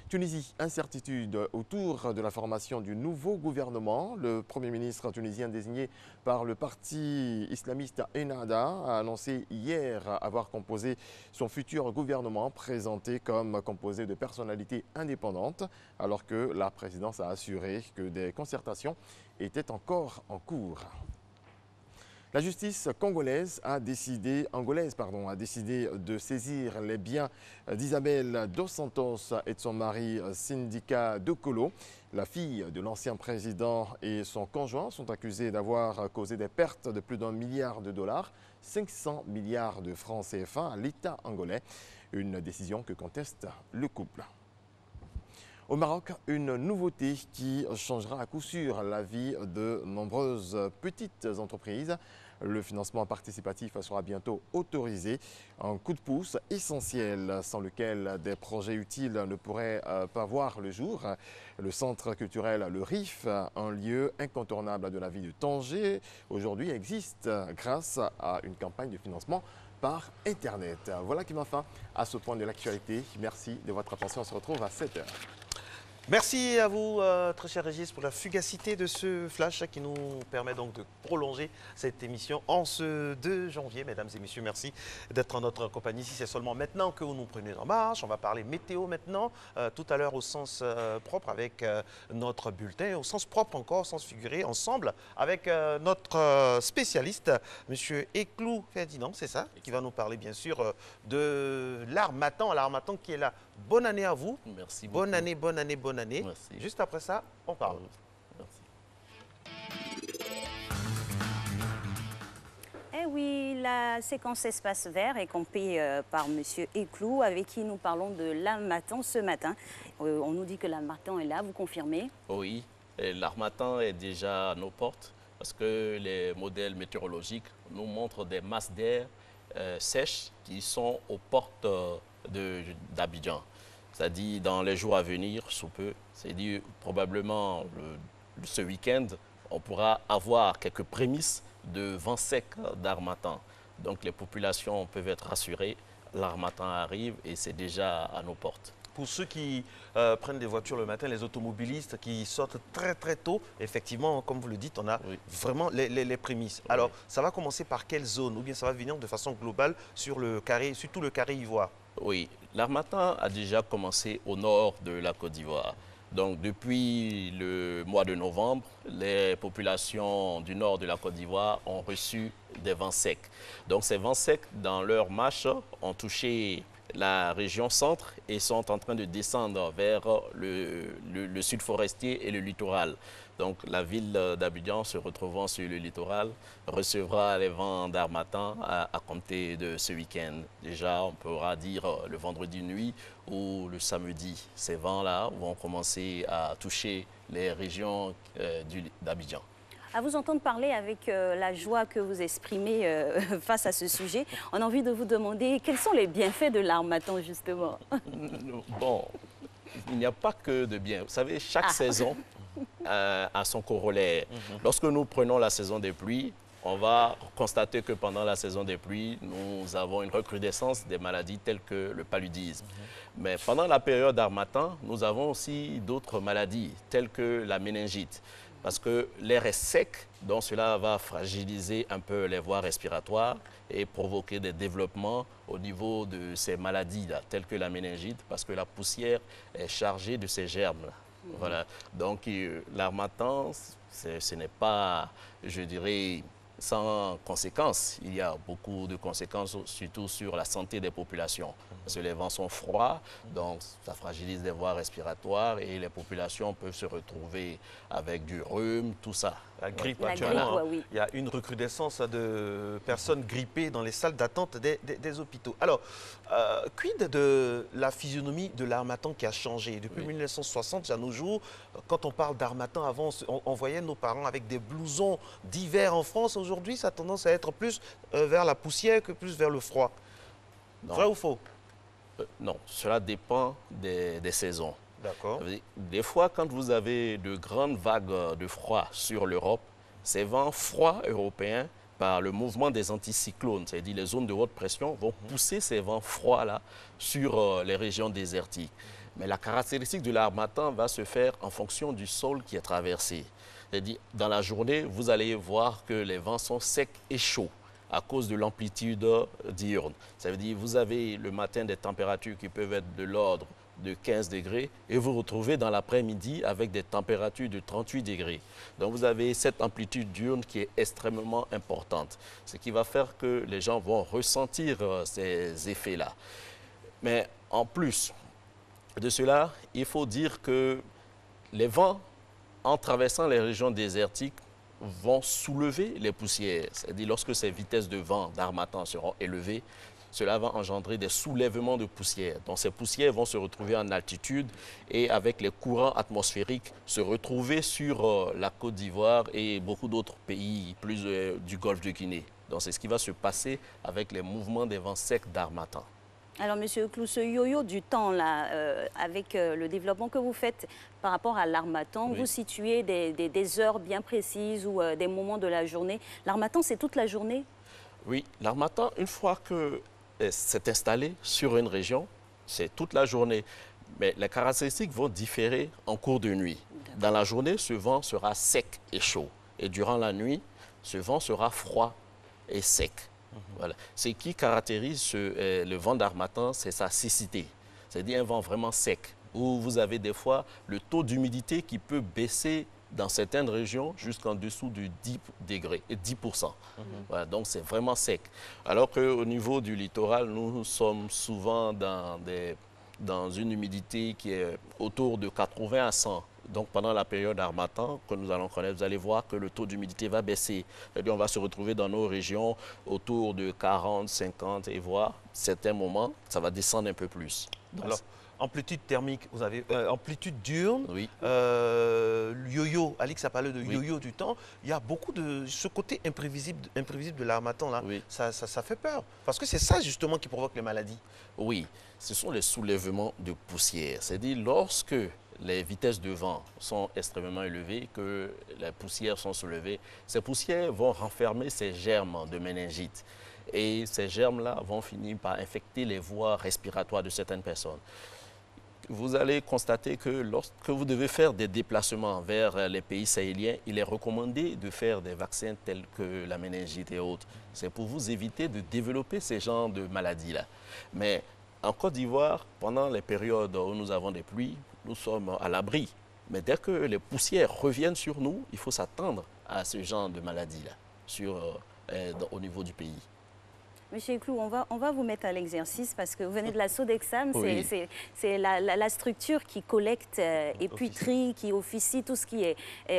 Tunisie, incertitude autour de la formation du nouveau gouvernement. Le Premier ministre tunisien désigné par le parti islamiste Ennahda a annoncé hier avoir composé son futur gouvernement présenté comme composé de personnalités indépendantes, alors que la présidence a assuré que des concertations étaient encore en cours. La justice a décidé de saisir les biens d'Isabelle Dos Santos et de son mari Sindika Dokolo. La fille de l'ancien président et son conjoint sont accusés d'avoir causé des pertes de plus d'1 milliard de dollars, 500 milliards de francs CFA à l'État angolais. Une décision que conteste le couple. Au Maroc, une nouveauté qui changera à coup sûr la vie de nombreuses petites entreprises. Le financement participatif sera bientôt autorisé, un coup de pouce essentiel sans lequel des projets utiles ne pourraient pas voir le jour. Le centre culturel Le Rif, un lieu incontournable de la vie de Tanger, aujourd'hui existe grâce à une campagne de financement par Internet. Voilà qui m'a fin à ce point de l'actualité. Merci de votre attention. On se retrouve à 7h. Merci à vous, très cher Régis, pour la fugacité de ce flash qui nous permet donc de prolonger cette émission en ce 2 janvier. Mesdames et messieurs, merci d'être en notre compagnie. Si c'est seulement maintenant que vous nous prenez en marche, on va parler météo maintenant, tout à l'heure au sens propre avec notre bulletin, au sens propre encore, au sens figuré, ensemble avec notre spécialiste, monsieur Eklou Ferdinand, c'est ça, qui va nous parler bien sûr de l'Harmattan. L'Harmattan qui est là. Bonne année à vous. Merci beaucoup. Bonne année. Merci. Juste après ça, on parle. Merci. Eh oui, la séquence Espace Vert est campée par M. Eklou, avec qui nous parlons de l'Harmattan ce matin. On nous dit que l'Harmattan est là, vous confirmez? Oui, l'Harmattan est déjà à nos portes parce que les modèles météorologiques nous montrent des masses d'air sèches qui sont aux portes d'Abidjan. C'est-à-dire dans les jours à venir, sous peu, c'est-à-dire probablement ce week-end, on pourra avoir quelques prémices de vent sec d'Harmattan. Donc les populations peuvent être rassurées, l'Harmattan arrive et c'est déjà à nos portes. Pour ceux qui prennent des voitures le matin, les automobilistes qui sortent très tôt, effectivement, comme vous le dites, on a vraiment les prémices. Alors, ça va commencer par quelle zone? Ou bien ça va venir de façon globale sur le carré, surtout le carré ivoire? Oui, l'Harmattan a déjà commencé au nord de la Côte d'Ivoire. Donc, depuis le mois de novembre, les populations du nord de la Côte d'Ivoire ont reçu des vents secs. Donc, ces vents secs, dans leur marche, ont touché la région centre et sont en train de descendre vers le sud forestier et le littoral. Donc la ville d'Abidjan, se retrouvant sur le littoral, recevra les vents d'Harmattan à compter de ce week-end. Déjà, on pourra dire le vendredi nuit ou le samedi. Ces vents-là vont commencer à toucher les régions d'Abidjan. À vous entendre parler avec la joie que vous exprimez face à ce sujet, on a envie de vous demander quels sont les bienfaits de l'Harmattan, justement. Bon, il n'y a pas que de bien. Vous savez, chaque saison a son corollaire. Lorsque nous prenons la saison des pluies, on va constater que pendant la saison des pluies, nous avons une recrudescence des maladies telles que le paludisme. Mais pendant la période d'Harmattan, nous avons aussi d'autres maladies telles que la méningite. Parce que l'air est sec, donc cela va fragiliser un peu les voies respiratoires et provoquer des développements au niveau de ces maladies-là, telles que la méningite, parce que la poussière est chargée de ces germes-là. Voilà. Donc l'Harmattan, ce n'est pas, je dirais, sans conséquences. Il y a beaucoup de conséquences, surtout sur la santé des populations. Parce que les vents sont froids, donc ça fragilise les voies respiratoires et les populations peuvent se retrouver avec du rhume, tout ça. La grippe, La actuellement, grippe, oui. il y a une recrudescence de personnes grippées dans les salles d'attente des hôpitaux. Alors, quid de la physionomie de l'harmattan qui a changé depuis 1960 à nos jours? Quand on parle d'harmattan, avant, on voyait nos parents avec des blousons d'hiver en France. Aujourd'hui, ça a tendance à être plus vers la poussière que plus vers le froid. Vrai ou faux? Non, cela dépend des saisons. D'accord. Des fois, quand vous avez de grandes vagues de froid sur l'Europe, ces vents froids européens, par le mouvement des anticyclones, c'est-à-dire les zones de haute pression, vont pousser ces vents froids-là sur les régions désertiques. Mais la caractéristique de l'harmattan va se faire en fonction du sol qui est traversé. C'est-à-dire, dans la journée, vous allez voir que les vents sont secs et chauds à cause de l'amplitude diurne. Ça veut dire que vous avez le matin des températures qui peuvent être de l'ordre de 15 degrés et vous retrouvez dans l'après-midi avec des températures de 38 degrés. Donc vous avez cette amplitude diurne qui est extrêmement importante, ce qui va faire que les gens vont ressentir ces effets-là. Mais en plus de cela, il faut dire que les vents, en traversant les régions désertiques, vont soulever les poussières. C'est-à-dire lorsque ces vitesses de vent d'harmattan seront élevées, cela va engendrer des soulèvements de poussière. Donc ces poussières vont se retrouver en altitude et avec les courants atmosphériques se retrouver sur la Côte d'Ivoire et beaucoup d'autres pays plus du golfe de Guinée. Donc c'est ce qui va se passer avec les mouvements des vents secs d'harmattan. Alors, Monsieur Clou, ce yo-yo du temps, là, avec le développement que vous faites par rapport à l'harmattan, vous situez des heures bien précises ou des moments de la journée. L'harmattan, c'est toute la journée? Oui, l'harmattan, une fois que c'est installé sur une région, c'est toute la journée. Mais les caractéristiques vont différer en cours de nuit. Dans la journée, ce vent sera sec et chaud. Et durant la nuit, ce vent sera froid et sec. Voilà. Ce qui caractérise le vent d'harmattan, c'est sa siccité. C'est-à-dire un vent vraiment sec, où vous avez des fois le taux d'humidité qui peut baisser dans certaines régions jusqu'en dessous de 10 degrés et 10%. Voilà, donc c'est vraiment sec. Alors qu'au niveau du littoral, nous sommes souvent dans une humidité qui est autour de 80 à 100. Donc pendant la période harmattan que nous allons connaître, vous allez voir que le taux d'humidité va baisser. C'est-à-dire on va se retrouver dans nos régions autour de 40, 50 et voire certains moments, ça va descendre un peu plus. Donc, alors, amplitude thermique, vous avez amplitude diurne, yo-yo, Alix a parlé de yo-yo du temps. Il y a beaucoup de ce côté imprévisible de l'harmattan là. Ça fait peur. Parce que c'est ça justement qui provoque les maladies. Oui, ce sont les soulèvements de poussière. C'est-à-dire lorsque les vitesses de vent sont extrêmement élevées, que les poussières sont soulevées, ces poussières vont renfermer ces germes de méningite. Et ces germes-là vont finir par infecter les voies respiratoires de certaines personnes. Vous allez constater que lorsque vous devez faire des déplacements vers les pays sahéliens, il est recommandé de faire des vaccins tels que la méningite et autres. C'est pour vous éviter de développer ces genres de maladies-là. Mais en Côte d'Ivoire, pendant les périodes où nous avons des pluies, nous sommes à l'abri. Mais dès que les poussières reviennent sur nous, il faut s'attendre à ce genre de maladie-là au niveau du pays. Monsieur Clou, on va vous mettre à l'exercice parce que vous venez de la Sodexam, c'est la structure qui collecte et puis trie, qui officie tout ce qui est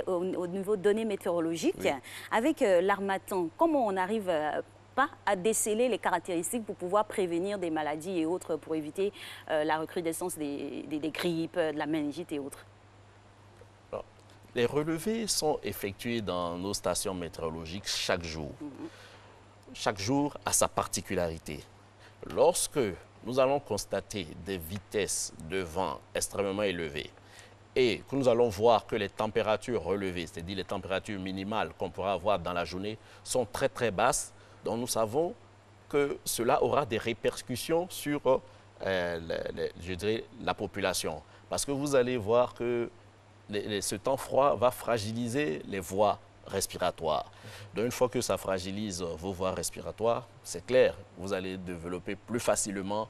au niveau de données météorologiques. Avec l'harmattan, comment on arrive pas à déceler les caractéristiques pour pouvoir prévenir des maladies et autres, pour éviter la recrudescence des grippes, de la méningite et autres? Alors, les relevés sont effectués dans nos stations météorologiques chaque jour. Chaque jour a sa particularité. Lorsque nous allons constater des vitesses de vent extrêmement élevées et que nous allons voir que les températures relevées, c'est-à-dire les températures minimales qu'on pourra avoir dans la journée, sont très très basses, donc nous savons que cela aura des répercussions sur je dirais, la population. Parce que vous allez voir que ce temps froid va fragiliser les voies respiratoires. Donc une fois que ça fragilise vos voies respiratoires, c'est clair, vous allez développer plus facilement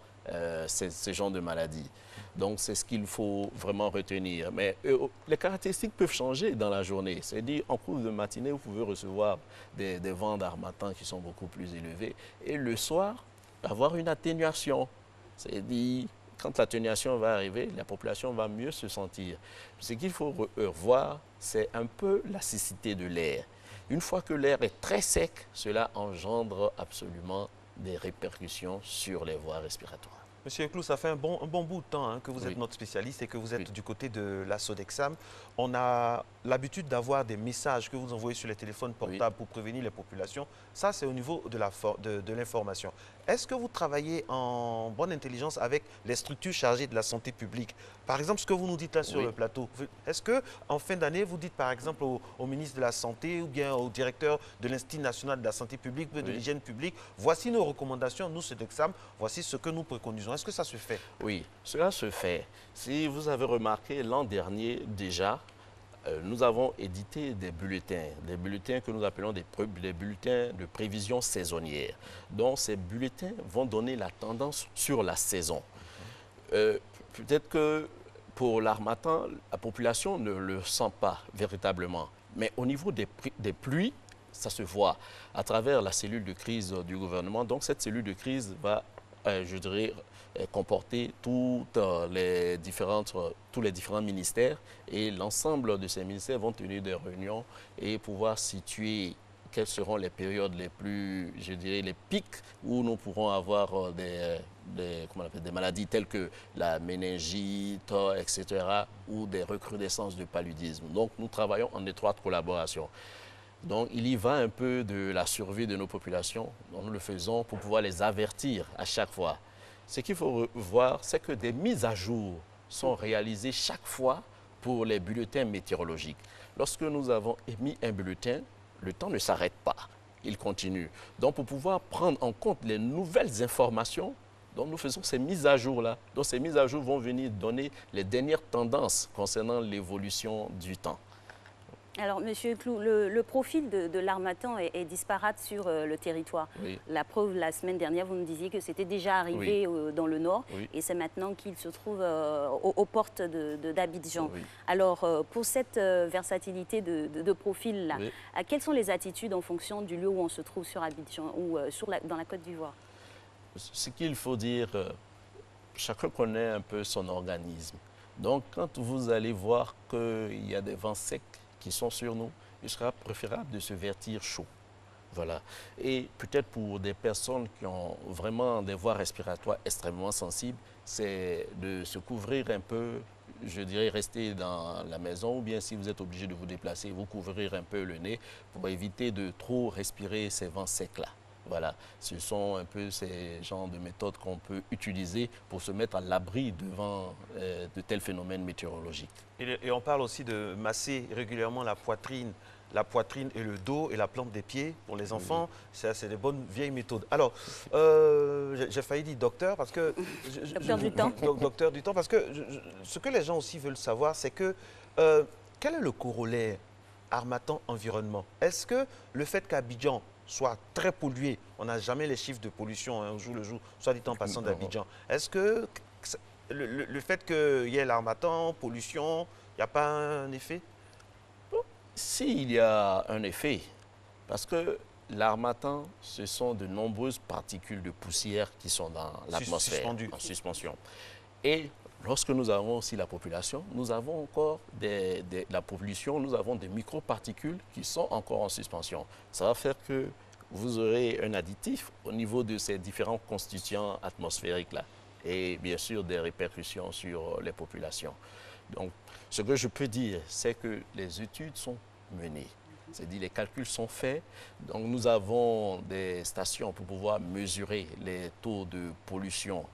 ces genres de maladies. Donc c'est ce qu'il faut vraiment retenir. Mais les caractéristiques peuvent changer dans la journée. C'est-à-dire en cours de matinée, vous pouvez recevoir des vents d'harmattan qui sont beaucoup plus élevés. Et le soir, avoir une atténuation. C'est-à-dire quand l'atténuation va arriver, la population va mieux se sentir. Ce qu'il faut revoir, c'est un peu la siccité de l'air. Une fois que l'air est très sec, cela engendre absolument des répercussions sur les voies respiratoires. Monsieur Eclou, ça fait un bon bout de temps hein, que vous êtes notre spécialiste et que vous êtes du côté de la Sodexam. On a l'habitude d'avoir des messages que vous envoyez sur les téléphones portables pour prévenir les populations. Ça, c'est au niveau de l'information. Est-ce que vous travaillez en bonne intelligence avec les structures chargées de la santé publique? Par exemple, ce que vous nous dites là sur le plateau, est-ce qu'en fin d'année, vous dites par exemple au ministre de la Santé ou bien au directeur de l'Institut national de la santé publique, de l'hygiène publique, voici nos recommandations, nous, Sodexam, voici ce que nous préconisons. Est-ce que ça se fait? Oui, cela se fait. Si vous avez remarqué, l'an dernier déjà, nous avons édité des bulletins que nous appelons des bulletins de prévision saisonnière. Donc, ces bulletins vont donner la tendance sur la saison. Peut-être que pour l'harmattan, la population ne le sent pas véritablement. Mais au niveau des pluies, ça se voit à travers la cellule de crise du gouvernement. Donc, cette cellule de crise va, je dirais, comporter tous les différents ministères et l'ensemble de ces ministères vont tenir des réunions et pouvoir situer quelles seront les périodes les plus, je dirais, les pics où nous pourrons avoir des maladies telles que la méningite, etc., ou des recrudescences de paludisme. Donc, nous travaillons en étroite collaboration. Donc, il y va un peu de la survie de nos populations. Donc, nous le faisons pour pouvoir les avertir à chaque fois. Ce qu'il faut voir, c'est que des mises à jour sont réalisées chaque fois pour les bulletins météorologiques. Lorsque nous avons émis un bulletin, le temps ne s'arrête pas, il continue. Donc, pour pouvoir prendre en compte les nouvelles informations, donc nous faisons ces mises à jour-là. Donc, ces mises à jour vont venir donner les dernières tendances concernant l'évolution du temps. Alors, Monsieur Clou, le profil de l'harmattan est disparate sur le territoire. Oui. La preuve, la semaine dernière, vous nous disiez que c'était déjà arrivé dans le nord et c'est maintenant qu'il se trouve aux portes d'Abidjan. Alors, pour cette versatilité de profil-là, quelles sont les attitudes en fonction du lieu où on se trouve sur Abidjan ou dans la Côte d'Ivoire? Ce qu'il faut dire, chacun connaît un peu son organisme. Donc, quand vous allez voir qu'il y a des vents secs qui sont sur nous, il sera préférable de se vêtir chaud. Voilà. Et peut-être pour des personnes qui ont vraiment des voies respiratoires extrêmement sensibles, c'est de se couvrir un peu, je dirais rester dans la maison, ou bien si vous êtes obligé de vous déplacer, vous couvrir un peu le nez pour éviter de trop respirer ces vents secs-là. Voilà, ce sont un peu ces genres de méthodes qu'on peut utiliser pour se mettre à l'abri devant de tels phénomènes météorologiques. Et on parle aussi de masser régulièrement la poitrine et le dos et la plante des pieds pour les enfants. C'est des bonnes vieilles méthodes. Alors, j'ai failli dire docteur parce que... Docteur du temps. Docteur du temps, parce que ce que les gens aussi veulent savoir, c'est que quel est le corollaire harmattan environnement? Est-ce que le fait qu'Abidjan soit très pollué, on n'a jamais les chiffres de pollution au jour le jour, soit dit en passant d'Abidjan. Est-ce que le fait qu'il y ait l'harmattan, pollution, il n'y a pas un effet? Si, il y a un effet, parce que l'harmattan, ce sont de nombreuses particules de poussière qui sont dans l'atmosphère, en suspension. Et lorsque nous avons aussi la population, nous avons encore la pollution, nous avons des microparticules qui sont encore en suspension. Ça va faire que vous aurez un additif au niveau de ces différents constituants atmosphériques-là. Et bien sûr, des répercussions sur les populations. Donc, ce que je peux dire, c'est que les études sont menées. C'est-à-dire les calculs sont faits. Donc, nous avons des stations pour pouvoir mesurer les taux de pollution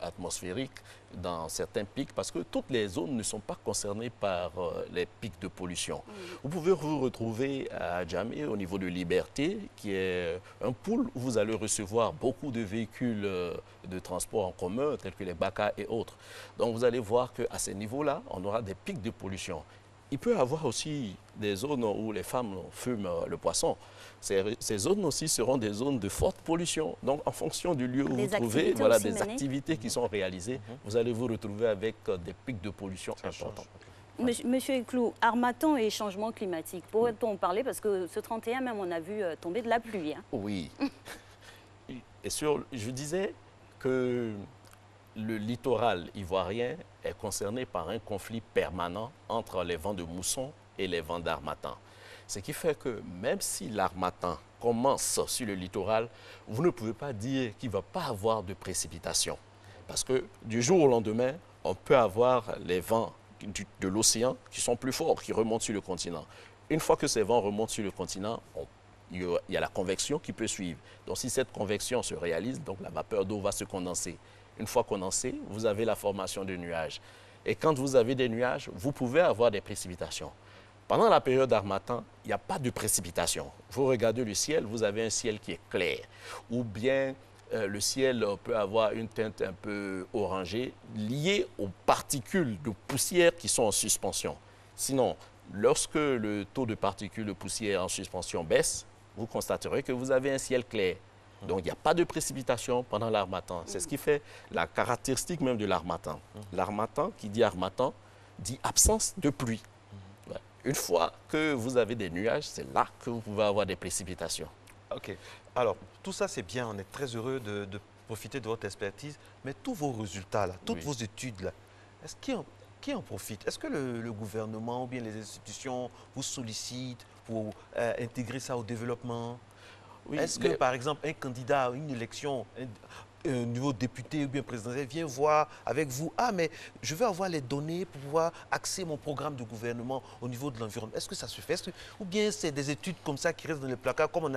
atmosphérique dans certains pics, parce que toutes les zones ne sont pas concernées par les pics de pollution. Vous pouvez vous retrouver à Djamé, au niveau de Liberté, qui est un pôle où vous allez recevoir beaucoup de véhicules de transport en commun, tels que les Baka et autres. Donc vous allez voir qu'à ces niveaux-là, on aura des pics de pollution. Il peut y avoir aussi des zones où les femmes fument le poisson. Ces zones aussi seront des zones de forte pollution. Donc, en fonction du lieu où vous trouvez, voilà, des activités qui sont réalisées, vous allez vous retrouver avec des pics de pollution importants. Monsieur Eclou, harmattan et changement climatique, pourrait-on en parler? Parce que ce 31 même, on a vu tomber de la pluie. Hein. Oui. Et je disais que le littoral ivoirien est concerné par un conflit permanent entre les vents de mousson et les vents d'harmattan. Ce qui fait que même si l'harmattan commence sur le littoral, vous ne pouvez pas dire qu'il ne va pas avoir de précipitations. Parce que du jour au lendemain, on peut avoir les vents de l'océan qui sont plus forts, qui remontent sur le continent. Une fois que ces vents remontent sur le continent, il y a la convection qui peut suivre. Donc si cette convection se réalise, donc la vapeur d'eau va se condenser. Une fois condensée, vous avez la formation de nuages. Et quand vous avez des nuages, vous pouvez avoir des précipitations. Pendant la période d'harmattan, il n'y a pas de précipitation. Vous regardez le ciel, vous avez un ciel qui est clair. Ou bien le ciel peut avoir une teinte un peu orangée liée aux particules de poussière qui sont en suspension. Sinon, lorsque le taux de particules de poussière en suspension baisse, vous constaterez que vous avez un ciel clair. Donc, il n'y a pas de précipitation pendant l'harmattan. C'est ce qui fait la caractéristique même de l'harmattan. L'harmattan, qui dit harmattan, dit absence de pluie. Ouais. Une fois que vous avez des nuages, c'est là que vous pouvez avoir des précipitations. OK. Alors, tout ça, c'est bien. On est très heureux de profiter de votre expertise. Mais tous vos résultats, là, toutes vos études, là, est-ce qui en profite? Est-ce que le gouvernement ou bien les institutions vous sollicitent pour intégrer ça au développement? Oui, est-ce que, par exemple, un candidat à une élection, un nouveau député ou bien présidentiel vient voir avec vous, ah, mais je veux avoir les données pour pouvoir axer mon programme de gouvernement au niveau de l'environnement. Est-ce que ça se fait? Ou bien c'est des études comme ça qui restent dans les placards, comme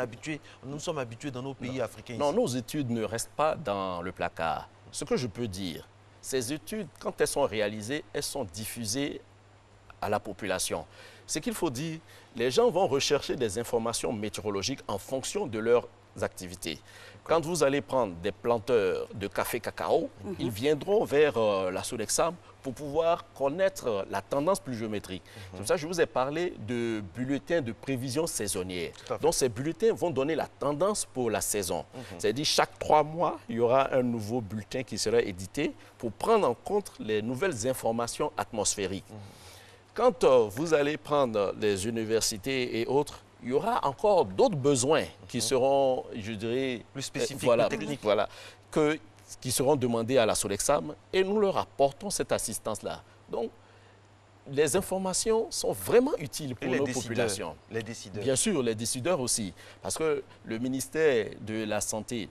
nous sommes habitués dans nos pays africains? Non, nos études ne restent pas dans le placard. Ce que je peux dire, ces études, quand elles sont réalisées, elles sont diffusées à la population. Ce qu'il faut dire, les gens vont rechercher des informations météorologiques en fonction de leurs activités. Quand vous allez prendre des planteurs de café cacao, ils viendront vers la Sodexam pour pouvoir connaître la tendance pluviométrique. C'est pour ça que je vous ai parlé de bulletins de prévision saisonnière. Donc ces bulletins vont donner la tendance pour la saison. C'est-à-dire chaque 3 mois, il y aura un nouveau bulletin qui sera édité pour prendre en compte les nouvelles informations atmosphériques. Quand vous allez prendre les universités et autres, il y aura encore d'autres besoins qui seront, je dirais, plus spécifiques, voilà, plus techniques. Voilà, qui seront demandés à la Sodexam et nous leur apportons cette assistance-là. Donc, les informations sont vraiment utiles pour nos populations. Les décideurs. Bien sûr, les décideurs aussi. Parce que le ministère de la Santé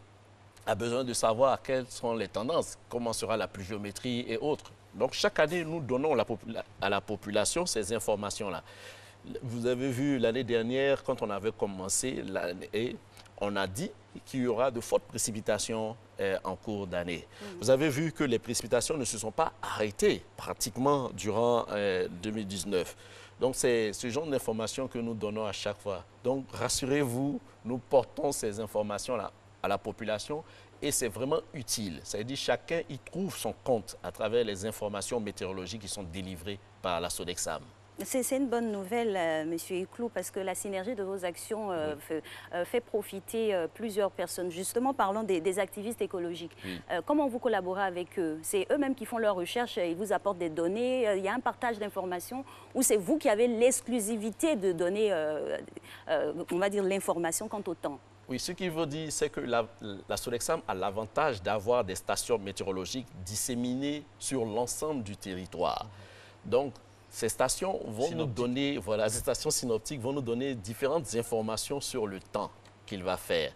a besoin de savoir quelles sont les tendances, comment sera la pluviométrie et autres. Donc, chaque année, nous donnons à la population ces informations-là. Vous avez vu l'année dernière, quand on avait commencé l'année, on a dit qu'il y aura de fortes précipitations en cours d'année. Vous avez vu que les précipitations ne se sont pas arrêtées pratiquement durant 2019. Donc, c'est ce genre d'informations que nous donnons à chaque fois. Donc, rassurez-vous, nous portons ces informations-là à la population et c'est vraiment utile. Ça veut dire que chacun y trouve son compte à travers les informations météorologiques qui sont délivrées par la Sodexam. C'est une bonne nouvelle, Monsieur Iclou, parce que la synergie de vos actions fait profiter plusieurs personnes. Justement, parlons des activistes écologiques. Comment vous collaborez avec eux? C'est eux-mêmes qui font leurs recherches, ils vous apportent des données, il y a un partage d'informations, ou c'est vous qui avez l'exclusivité de donner, on va dire, l'information quant au temps? Oui, ce qu'il veut dire, c'est que la Sodexam a l'avantage d'avoir des stations météorologiques disséminées sur l'ensemble du territoire. Donc, ces stations vont nous donner, voilà, ces stations synoptiques vont nous donner différentes informations sur le temps qu'il va faire.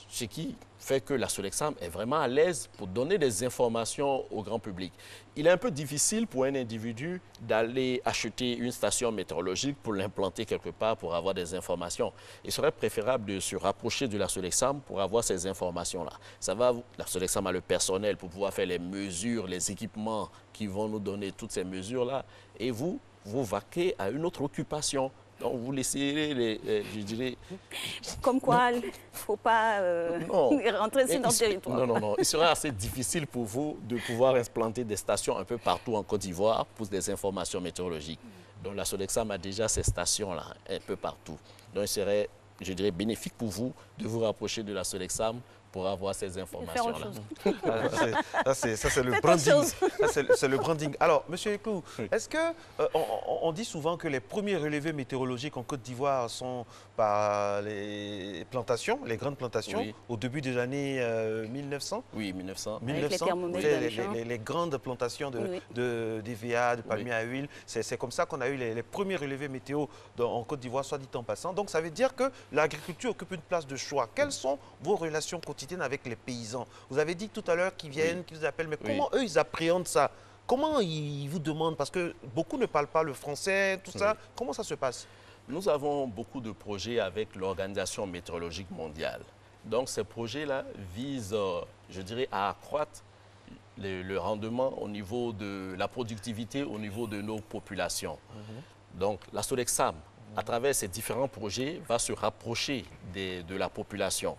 Ce qui fait que la Sodexam est vraiment à l'aise pour donner des informations au grand public. Il est un peu difficile pour un individu d'aller acheter une station météorologique pour l'implanter quelque part pour avoir des informations. Il serait préférable de se rapprocher de la Sodexam pour avoir ces informations-là. La Sodexam a le personnel pour pouvoir faire les mesures, les équipements qui vont nous donner toutes ces mesures-là. Et vous vaquez à une autre occupation. Donc, vous laissez je dirais... Comme quoi, il ne faut pas rentrer sur notre territoire. Non. Il serait assez difficile pour vous de pouvoir implanter des stations un peu partout en Côte d'Ivoire pour des informations météorologiques. Donc, la Sodexam a déjà ces stations-là un peu partout. Donc, il serait, je dirais, bénéfique pour vous de vous rapprocher de la Sodexam pour avoir ces informations-là. Ça, c'est le branding. C'est le branding. Alors, Monsieur Eklou, est-ce que on dit souvent que les premiers relevés météorologiques en Côte d'Ivoire sont par les plantations, les grandes plantations, au début des années 1900? Oui, 1900. 1900, les grandes plantations d'EVA, de palmiers à huile. C'est comme ça qu'on a eu les premiers relevés météo en Côte d'Ivoire, soit dit en passant. Donc, ça veut dire que l'agriculture occupe une place de choix. Quelles sont vos relations quotidiennes avec les paysans? Vous avez dit tout à l'heure qu'ils viennent, qu'ils vous appellent, mais comment eux, ils appréhendent ça? Comment ils vous demandent? Parce que beaucoup ne parlent pas le français, tout ça. Comment ça se passe? Nous avons beaucoup de projets avec l'Organisation météorologique mondiale. Donc, ces projets-là visent, je dirais, à accroître le rendement au niveau de la productivité, au niveau de nos populations. Donc, la Sodexam, à travers ces différents projets, va se rapprocher de la population.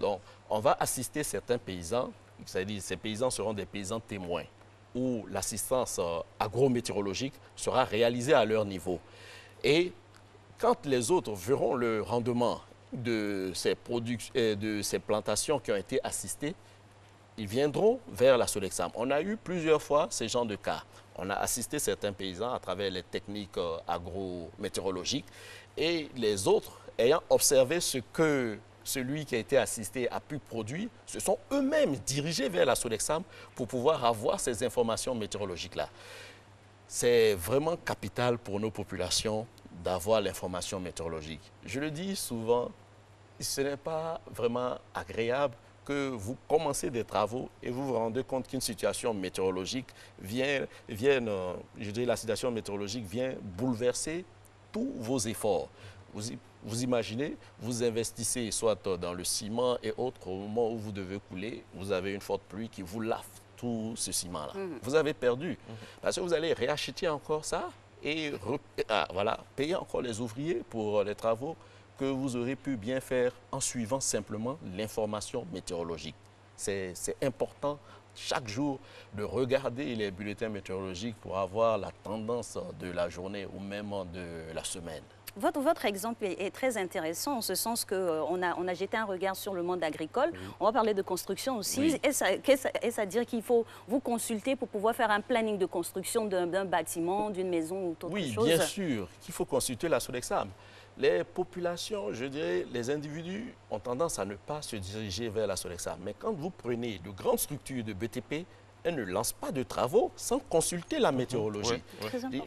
Donc, on va assister certains paysans, c'est-à-dire ces paysans seront des paysans témoins, où l'assistance agrométéorologique sera réalisée à leur niveau. Et quand les autres verront le rendement de ces plantations qui ont été assistées, ils viendront vers la Sodexam. On a eu plusieurs fois ce genre de cas. On a assisté certains paysans à travers les techniques agrométéorologiques et les autres, ayant observé ce que celui qui a été assisté a pu produire, se sont eux-mêmes dirigés vers la Sodexam pour pouvoir avoir ces informations météorologiques-là. C'est vraiment capital pour nos populations d'avoir l'information météorologique. Je le dis souvent, ce n'est pas vraiment agréable que vous commencez des travaux et vous vous rendez compte qu'une situation météorologique je dirais la situation météorologique vient bouleverser tous vos efforts. Vous imaginez, vous investissez soit dans le ciment et autres, au moment où vous devez couler, vous avez une forte pluie qui vous lave tout ce ciment-là. Vous avez perdu. Parce que vous allez réacheter encore ça et payer encore les ouvriers pour les travaux que vous aurez pu bien faire en suivant simplement l'information météorologique. C'est important chaque jour de regarder les bulletins météorologiques pour avoir la tendance de la journée ou même de la semaine. Votre exemple est très intéressant en ce sens qu'on a jeté un regard sur le monde agricole. On va parler de construction aussi. Est-ce à dire qu'il faut vous consulter pour pouvoir faire un planning de construction d'un bâtiment, d'une maison ou autre chose? Oui, bien sûr qu'il faut consulter la Sodexam. Les populations, je dirais, les individus ont tendance à ne pas se diriger vers la Sodexam. Mais quand vous prenez de grandes structures de BTP, elles ne lancent pas de travaux sans consulter la météorologie.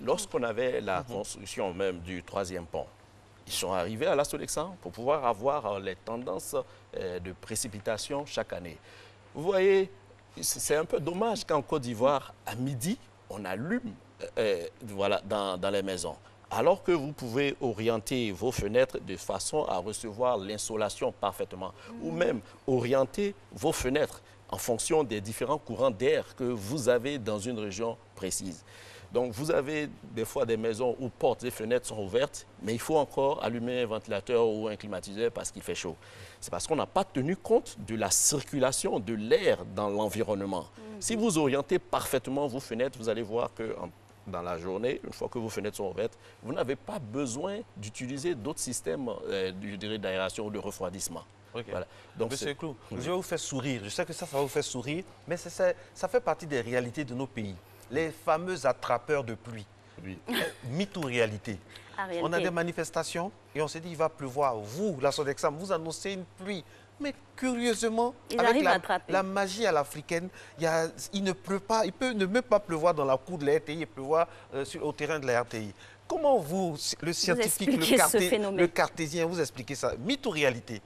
Lorsqu'on avait la construction même du 3e pont, ils sont arrivés à la Sodexam pour pouvoir avoir les tendances de précipitation chaque année. Vous voyez, c'est un peu dommage qu'en Côte d'Ivoire, à midi, on allume dans les maisons. Alors que vous pouvez orienter vos fenêtres de façon à recevoir l'insolation parfaitement, ou même orienter vos fenêtres en fonction des différents courants d'air que vous avez dans une région précise. Donc, vous avez des fois des maisons où portes et fenêtres sont ouvertes, mais il faut encore allumer un ventilateur ou un climatiseur parce qu'il fait chaud. C'est parce qu'on n'a pas tenu compte de la circulation de l'air dans l'environnement. Si vous orientez parfaitement vos fenêtres, vous allez voir que dans la journée, une fois que vos fenêtres sont ouvertes, vous n'avez pas besoin d'utiliser d'autres systèmes d'aération ou de refroidissement. Voilà. Donc, Monsieur Eklou, je vais vous faire sourire. Je sais que ça va vous faire sourire, mais ça fait partie des réalités de nos pays. Les fameux attrapeurs de pluie. Mythe ou réalité? On a des manifestations et on s'est dit il va pleuvoir. Vous, la Sodexam, vous annoncez une pluie. Mais curieusement, avec la magie à l'africaine, il ne pleut pas, il peut ne même pas pleuvoir dans la cour de la RTI, il peut pleuvoir au terrain de la RTI. Comment vous, le scientifique, le cartésien, vous expliquez ça? Mythe ou réalité?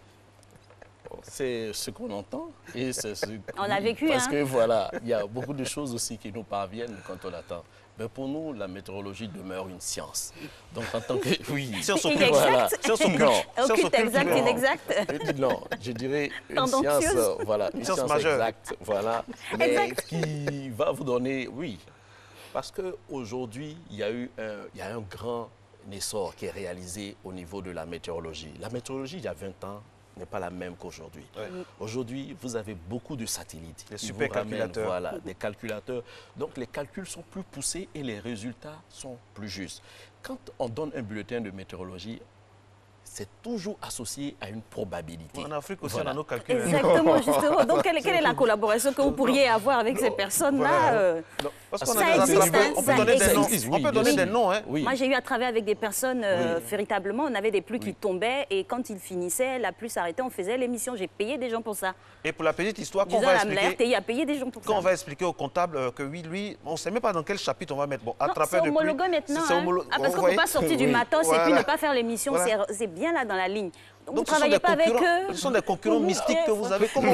C'est ce qu'on entend et c'est ce on a vécu, parce que voilà, il y a beaucoup de choses aussi qui nous parviennent quand on attend. Mais pour nous, la météorologie demeure une science. Donc en tant que science occulte, voilà. Science occulte, exact, inexact. Non, je dirais une science, une science majeure, exacte, mais qui va vous donner, parce qu'aujourd'hui, il y a un grand essor qui est réalisé au niveau de la météorologie. La météorologie, il y a 20 ans, n'est pas la même qu'aujourd'hui. Aujourd'hui, vous avez beaucoup de satellites. Des supercalculateurs. Des calculateurs. Donc, les calculs sont plus poussés et les résultats sont plus justes. Quand on donne un bulletin de météorologie, c'est toujours associé à une probabilité. En Afrique aussi, Voilà. on a nos calculs. Exactement, justement. Donc, quelle est la collaboration que vous pourriez avoir avec ces personnes-là Parce qu'on ça a des existe, on peut donner des noms. On peut donner oui. des noms. Hein. Moi, j'ai eu à travailler avec des personnes, véritablement, on avait des pluies qui tombaient et quand ils finissaient, la pluie s'arrêtait, on faisait l'émission. J'ai payé des gens pour ça. Et pour la petite histoire, Disons, la RTI a payé des gens pour ça. Quand on va expliquer au comptable que oui, lui, on ne sait même pas dans quel chapitre on va mettre. Bon, attrapeur de pluie. C'est homologué maintenant. Parce qu'on ne peut pas sortir du matos et puis ne pas faire l'émission. C'est bien là dans la ligne. Donc vous ne travaillez pas avec eux. Ce sont des concurrents mystiques que vous avez. Comment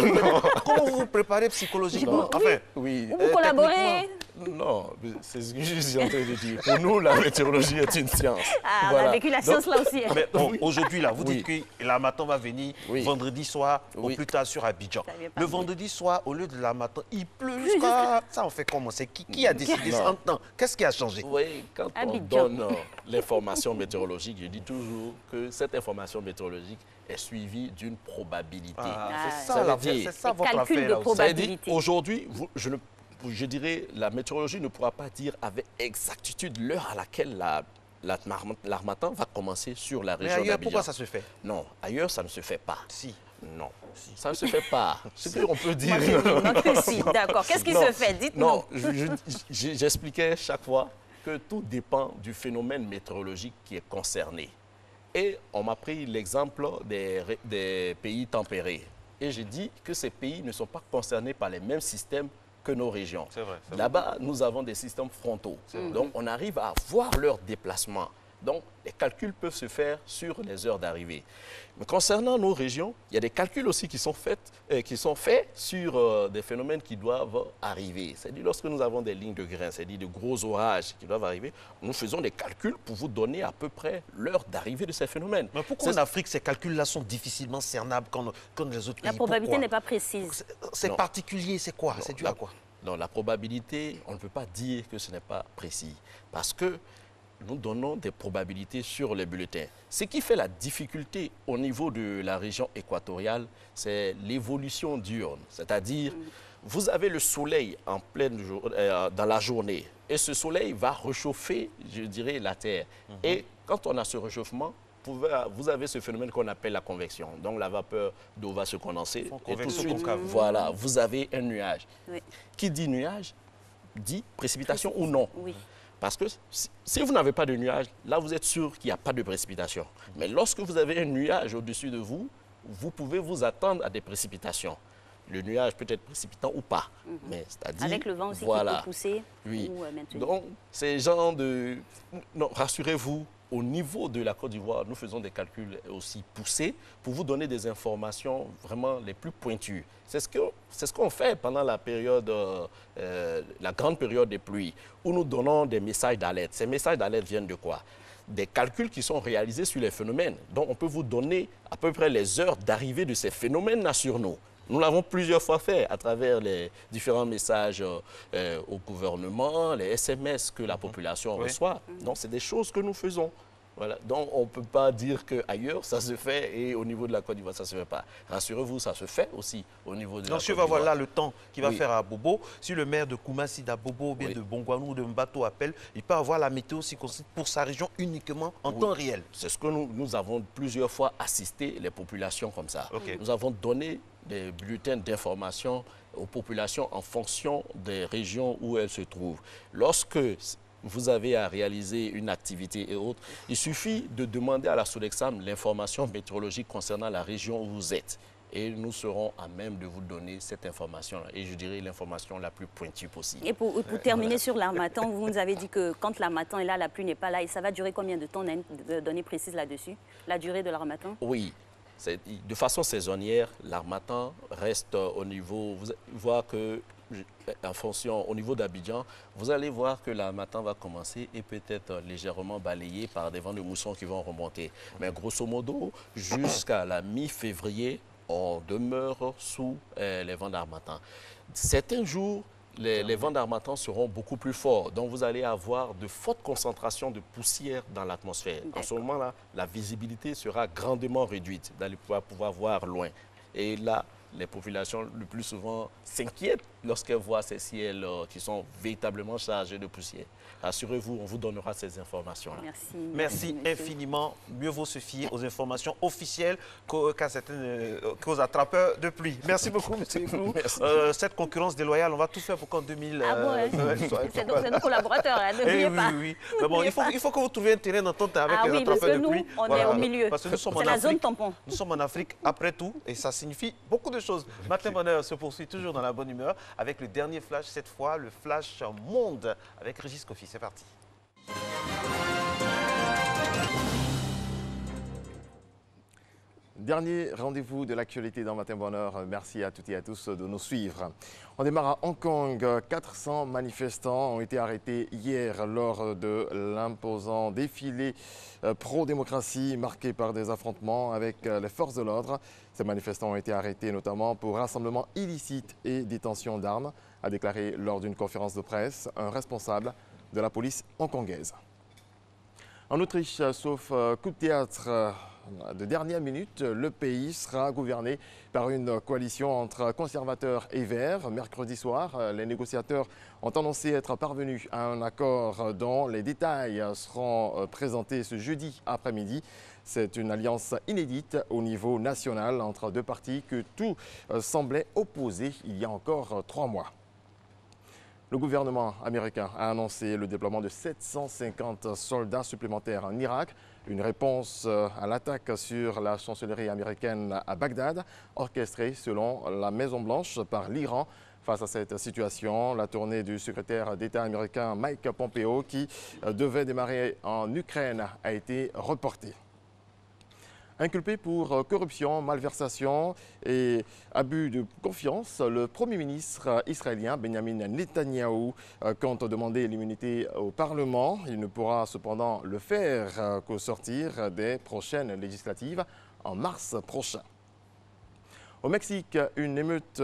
vous vous préparez psychologiquement? Enfin, oui. Vous collaborez? Non, c'est ce que je suis en train de dire. Pour nous, la météorologie est une science. Ah, voilà. On a vécu la science là aussi. Mais aujourd'hui, là, vous dites que l'Harmattan va venir vendredi soir, au plus tard sur Abidjan. Le vendredi soir, au lieu de l'Harmattan, il pleut jusqu'à... Ça, on fait comment? C'est qui a décidé ça? Qu'est-ce qui a changé? Oui, quand on donne l'information météorologique, je dis toujours que cette information météorologique est suivie d'une probabilité. C'est ça votre calcul de probabilité. Aujourd'hui, je dirais, la météorologie ne pourra pas dire avec exactitude l'heure à laquelle l'Harmattan va commencer sur la région d'Abidjan. Mais ailleurs, pourquoi ça se fait? Non, ailleurs, ça ne se fait pas. Si. Non, ça ne se fait pas. Ce qu'on peut dire. Si, d'accord. Qu'est-ce qui se fait? Dites-nous. Non, j'expliquais chaque fois que tout dépend du phénomène météorologique qui est concerné. Et on m'a pris l'exemple des pays tempérés. Et j'ai dit que ces pays ne sont pas concernés par les mêmes systèmes que nos régions. Là-bas, nous avons des systèmes frontaux. Donc, on arrive à voir leur déplacement. Donc, les calculs peuvent se faire sur les heures d'arrivée. Mais concernant nos régions, il y a des calculs aussi qui sont faits sur des phénomènes qui doivent arriver. C'est-à-dire, lorsque nous avons des lignes de grains, c'est-à-dire de gros orages qui doivent arriver, nous faisons des calculs pour vous donner à peu près l'heure d'arrivée de ces phénomènes. Mais pourquoi en Afrique, ces calculs-là sont difficilement cernables comme les autres pays? La probabilité n'est pas précise. C'est particulier, c'est quoi? C'est dû à quoi? Non, la probabilité, on ne peut pas dire que ce n'est pas précis. Parce que nous donnons des probabilités sur les bulletins. Ce qui fait la difficulté au niveau de la région équatoriale, c'est l'évolution diurne. C'est-à-dire, vous avez le soleil en pleine dans la journée. Et ce soleil va réchauffer, je dirais, la Terre. Et quand on a ce réchauffement, vous avez ce phénomène qu'on appelle la convection. Donc, la vapeur d'eau va se condenser. Et tout de suite, voilà, vous avez un nuage. Oui. Qui dit nuage, dit précipitation ou non. Oui. Parce que si vous n'avez pas de nuage, là, vous êtes sûr qu'il n'y a pas de précipitation. Mais lorsque vous avez un nuage au-dessus de vous, vous pouvez vous attendre à des précipitations. Le nuage peut être précipitant ou pas. Mais c'est-à-dire, avec le vent aussi qui peut pousser ou maintenir. Donc, ces gens de... Non, rassurez-vous, au niveau de la Côte d'Ivoire, nous faisons des calculs aussi poussés pour vous donner des informations vraiment les plus pointues. C'est ce qu'on fait pendant la période, la grande période des pluies, où nous donnons des messages d'alerte. Ces messages d'alerte viennent de quoi? Des calculs qui sont réalisés sur les phénomènes. Donc, on peut vous donner à peu près les heures d'arrivée de ces phénomènes-là sur nous. Nous l'avons plusieurs fois fait à travers les différents messages au gouvernement, les SMS que la population reçoit. Donc, c'est des choses que nous faisons. Voilà. Donc, on ne peut pas dire qu'ailleurs, ça se fait et au niveau de la Côte d'Ivoire, ça ne se fait pas. Rassurez-vous, ça se fait aussi au niveau de la Côte d'Ivoire. Donc, si on va voir là le temps qu'il va faire à Bobo, si le maire de Koumassi, d'Abobo ou bien de Bongouanou ou de Mbato appelle, il peut avoir la météo pour sa région uniquement en temps réel. C'est ce que nous avons plusieurs fois assisté les populations comme ça. Nous avons donné des bulletins d'information aux populations en fonction des régions où elles se trouvent. Lorsque vous avez à réaliser une activité et autres, il suffit de demander à la Sodexam l'information météorologique concernant la région où vous êtes. Et nous serons à même de vous donner cette information, et je dirais l'information la plus pointue possible. Et pour terminer sur l'Harmattan, vous nous avez dit que quand l'Harmattan est là, la pluie n'est pas là, et ça va durer combien de temps? On a une donnée précise là-dessus, la durée de l'Harmattan? Oui. De façon saisonnière, l'Harmattan reste au niveau... Vous voyez que, en fonction, au niveau d'Abidjan, vous allez voir que l'Harmattan va commencer et peut-être légèrement balayé par des vents de mousson qui vont remonter. Mais grosso modo, jusqu'à la mi-février, on demeure sous les vents d'Harmattan. Certains jours, les vents d'Harmattan seront beaucoup plus forts. Donc, vous allez avoir de fortes concentrations de poussière dans l'atmosphère. En ce moment-là, la visibilité sera grandement réduite. Vous allez pouvoir voir loin. Et là, les populations le plus souvent s'inquiètent lorsqu'elles voient ces ciels qui sont véritablement chargés de poussière. Rassurez-vous, on vous donnera ces informations-là. Merci. Merci infiniment. Mieux vaut se fier aux informations officielles qu'aux attrapeurs de pluie. Merci beaucoup, M. Iglou. Cette concurrence déloyale, on va tout faire pour qu'en 2000... Ah bon, c'est nos collaborateurs, hein, n'oubliez pas. Oui. Mais bon, il faut que vous trouviez un terrain d'entente avec les attrapeurs de pluie. On est au milieu. Parce que nous sommes C'est la zone tampon. Nous sommes en Afrique après tout et ça signifie beaucoup de choses. Matin Bonheur se poursuit toujours dans la bonne humeur avec le dernier flash, cette fois le flash monde avec Régis Kofi. C'est parti. Dernier rendez-vous de l'actualité dans Matin Bonheur. Merci à toutes et à tous de nous suivre. On démarre à Hong Kong. 400 manifestants ont été arrêtés hier lors de l'imposant défilé pro-démocratie marqué par des affrontements avec les forces de l'ordre. Ces manifestants ont été arrêtés notamment pour rassemblement illicite et détention d'armes, a déclaré lors d'une conférence de presse un responsable de la police hongkongaise. En Autriche, sauf coup de théâtre de dernière minute, le pays sera gouverné par une coalition entre conservateurs et verts. Mercredi soir, les négociateurs ont annoncé être parvenus à un accord dont les détails seront présentés ce jeudi après-midi. C'est une alliance inédite au niveau national entre deux partis que tout semblait opposer il y a encore 3 mois. Le gouvernement américain a annoncé le déploiement de 750 soldats supplémentaires en Irak, une réponse à l'attaque sur la chancellerie américaine à Bagdad, orchestrée selon la Maison-Blanche par l'Iran. Face à cette situation, la tournée du secrétaire d'État américain Mike Pompeo, qui devait démarrer en Ukraine, a été reportée. Inculpé pour corruption, malversation et abus de confiance, le Premier ministre israélien Benjamin Netanyahou compte demander l'immunité au Parlement. Il ne pourra cependant le faire qu'au sortir des prochaines législatives en mars prochain. Au Mexique, une émeute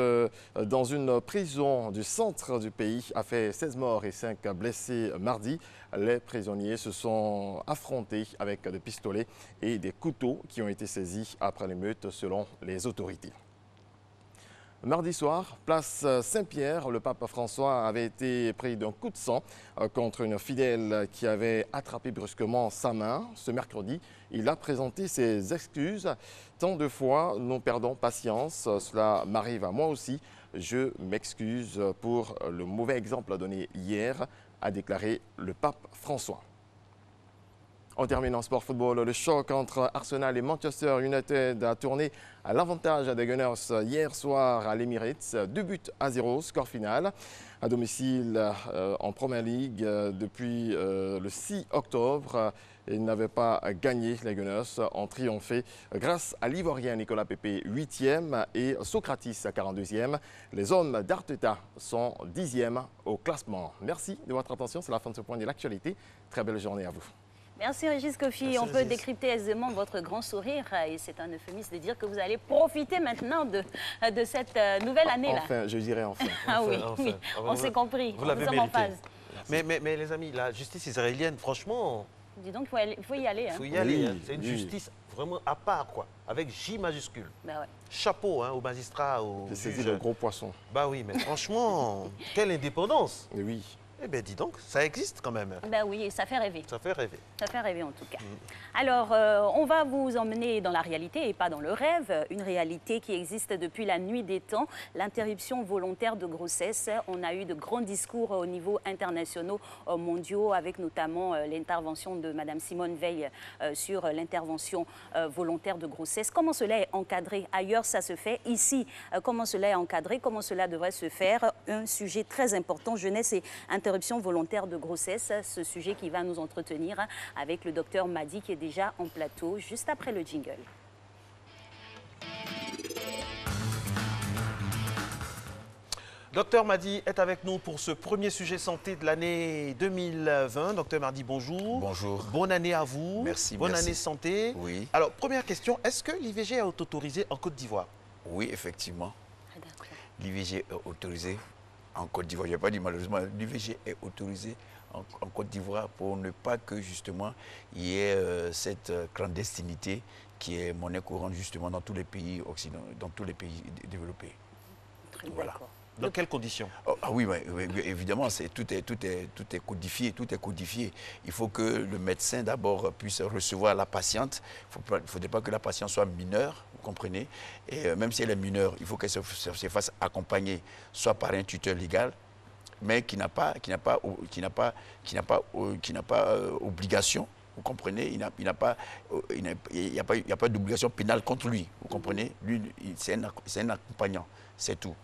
dans une prison du centre du pays a fait 16 morts et 5 blessés mardi. Les prisonniers se sont affrontés avec des pistolets et des couteaux qui ont été saisis après l'émeute selon les autorités. Mardi soir, place Saint-Pierre, le pape François avait été pris d'un coup de sang contre une fidèle qui avait attrapé brusquement sa main. Ce mercredi, il a présenté ses excuses. Tant de fois, nous perdons patience. Cela m'arrive à moi aussi. Je m'excuse pour le mauvais exemple donné hier, a déclaré le pape François. On termine en sport football. Le choc entre Arsenal et Manchester United a tourné à l'avantage des Gunners hier soir à l'Emirates. 2-0, score final. À domicile en Premier League depuis le 6 octobre. Ils n'avaient pas gagné. Les Gunners ont triomphé grâce à l'Ivoirien Nicolas Pepe 8e et Socrates 42e. Les hommes d'Arteta sont 10e au classement. Merci de votre attention. C'est la fin de ce point de l'actualité. Très belle journée à vous. Merci Régis Kofi. On peut décrypter aisément votre grand sourire et c'est un euphémisme de dire que vous allez profiter maintenant de cette nouvelle année-là. Enfin, je dirais enfin. Ah oui, oui. On s'est compris. Vous l'avez Nous sommes en mérité. phase. Mais les amis, la justice israélienne, franchement... Dis donc, il faut y aller. Il faut y aller. Hein. C'est une justice vraiment à part, quoi, avec J majuscule. Ben ouais. Chapeau aux magistrats, aux C'est juges. le gros poisson. Bah oui, mais franchement, quelle indépendance. Oui. Eh bien, dis donc, ça existe quand même. Ben oui, ça fait rêver. Ça fait rêver. Ça fait rêver en tout cas. Alors, on va vous emmener dans la réalité et pas dans le rêve. Une réalité qui existe depuis la nuit des temps, l'interruption volontaire de grossesse. On a eu de grands discours au niveau international, mondiaux, avec notamment l'intervention de Mme Simone Veil sur l'intervention volontaire de grossesse. Comment cela est encadré? Ailleurs, ça se fait. Ici, comment cela est encadré? Comment cela devrait se faire? Un sujet très important, jeunesse et interruption volontaire de grossesse, ce sujet qui va nous entretenir avec le docteur Madi qui est déjà en plateau juste après le jingle. Docteur Madi est avec nous pour ce premier sujet santé de l'année 2020. Docteur Madi, bonjour. Bonjour. Bonne année à vous. Merci. Bonne merci. année santé. Oui. Alors, première question, est-ce que l'IVG est autorisé en Côte d'Ivoire? Oui, effectivement. L'IVG est autorisé en Côte d'Ivoire. Je n'ai pas dit malheureusement, l'IVG est autorisé en Côte d'Ivoire pour ne pas que justement il y ait cette clandestinité qui est monnaie courante justement dans tous les pays occidentaux, dans tous les pays développés. Voilà. Dans quelles conditions? Ah oui, évidemment, tout est codifié, Il faut que le médecin d'abord puisse recevoir la patiente. Il ne faudrait pas que la patiente soit mineure, vous comprenez. Et même si elle est mineure, il faut qu'elle se fasse accompagner soit par un tuteur légal, mais qui n'a pas obligation. Vous comprenez, il n'y a pas d'obligation pénale contre lui. Vous comprenez, lui, c'est un accompagnant, c'est tout.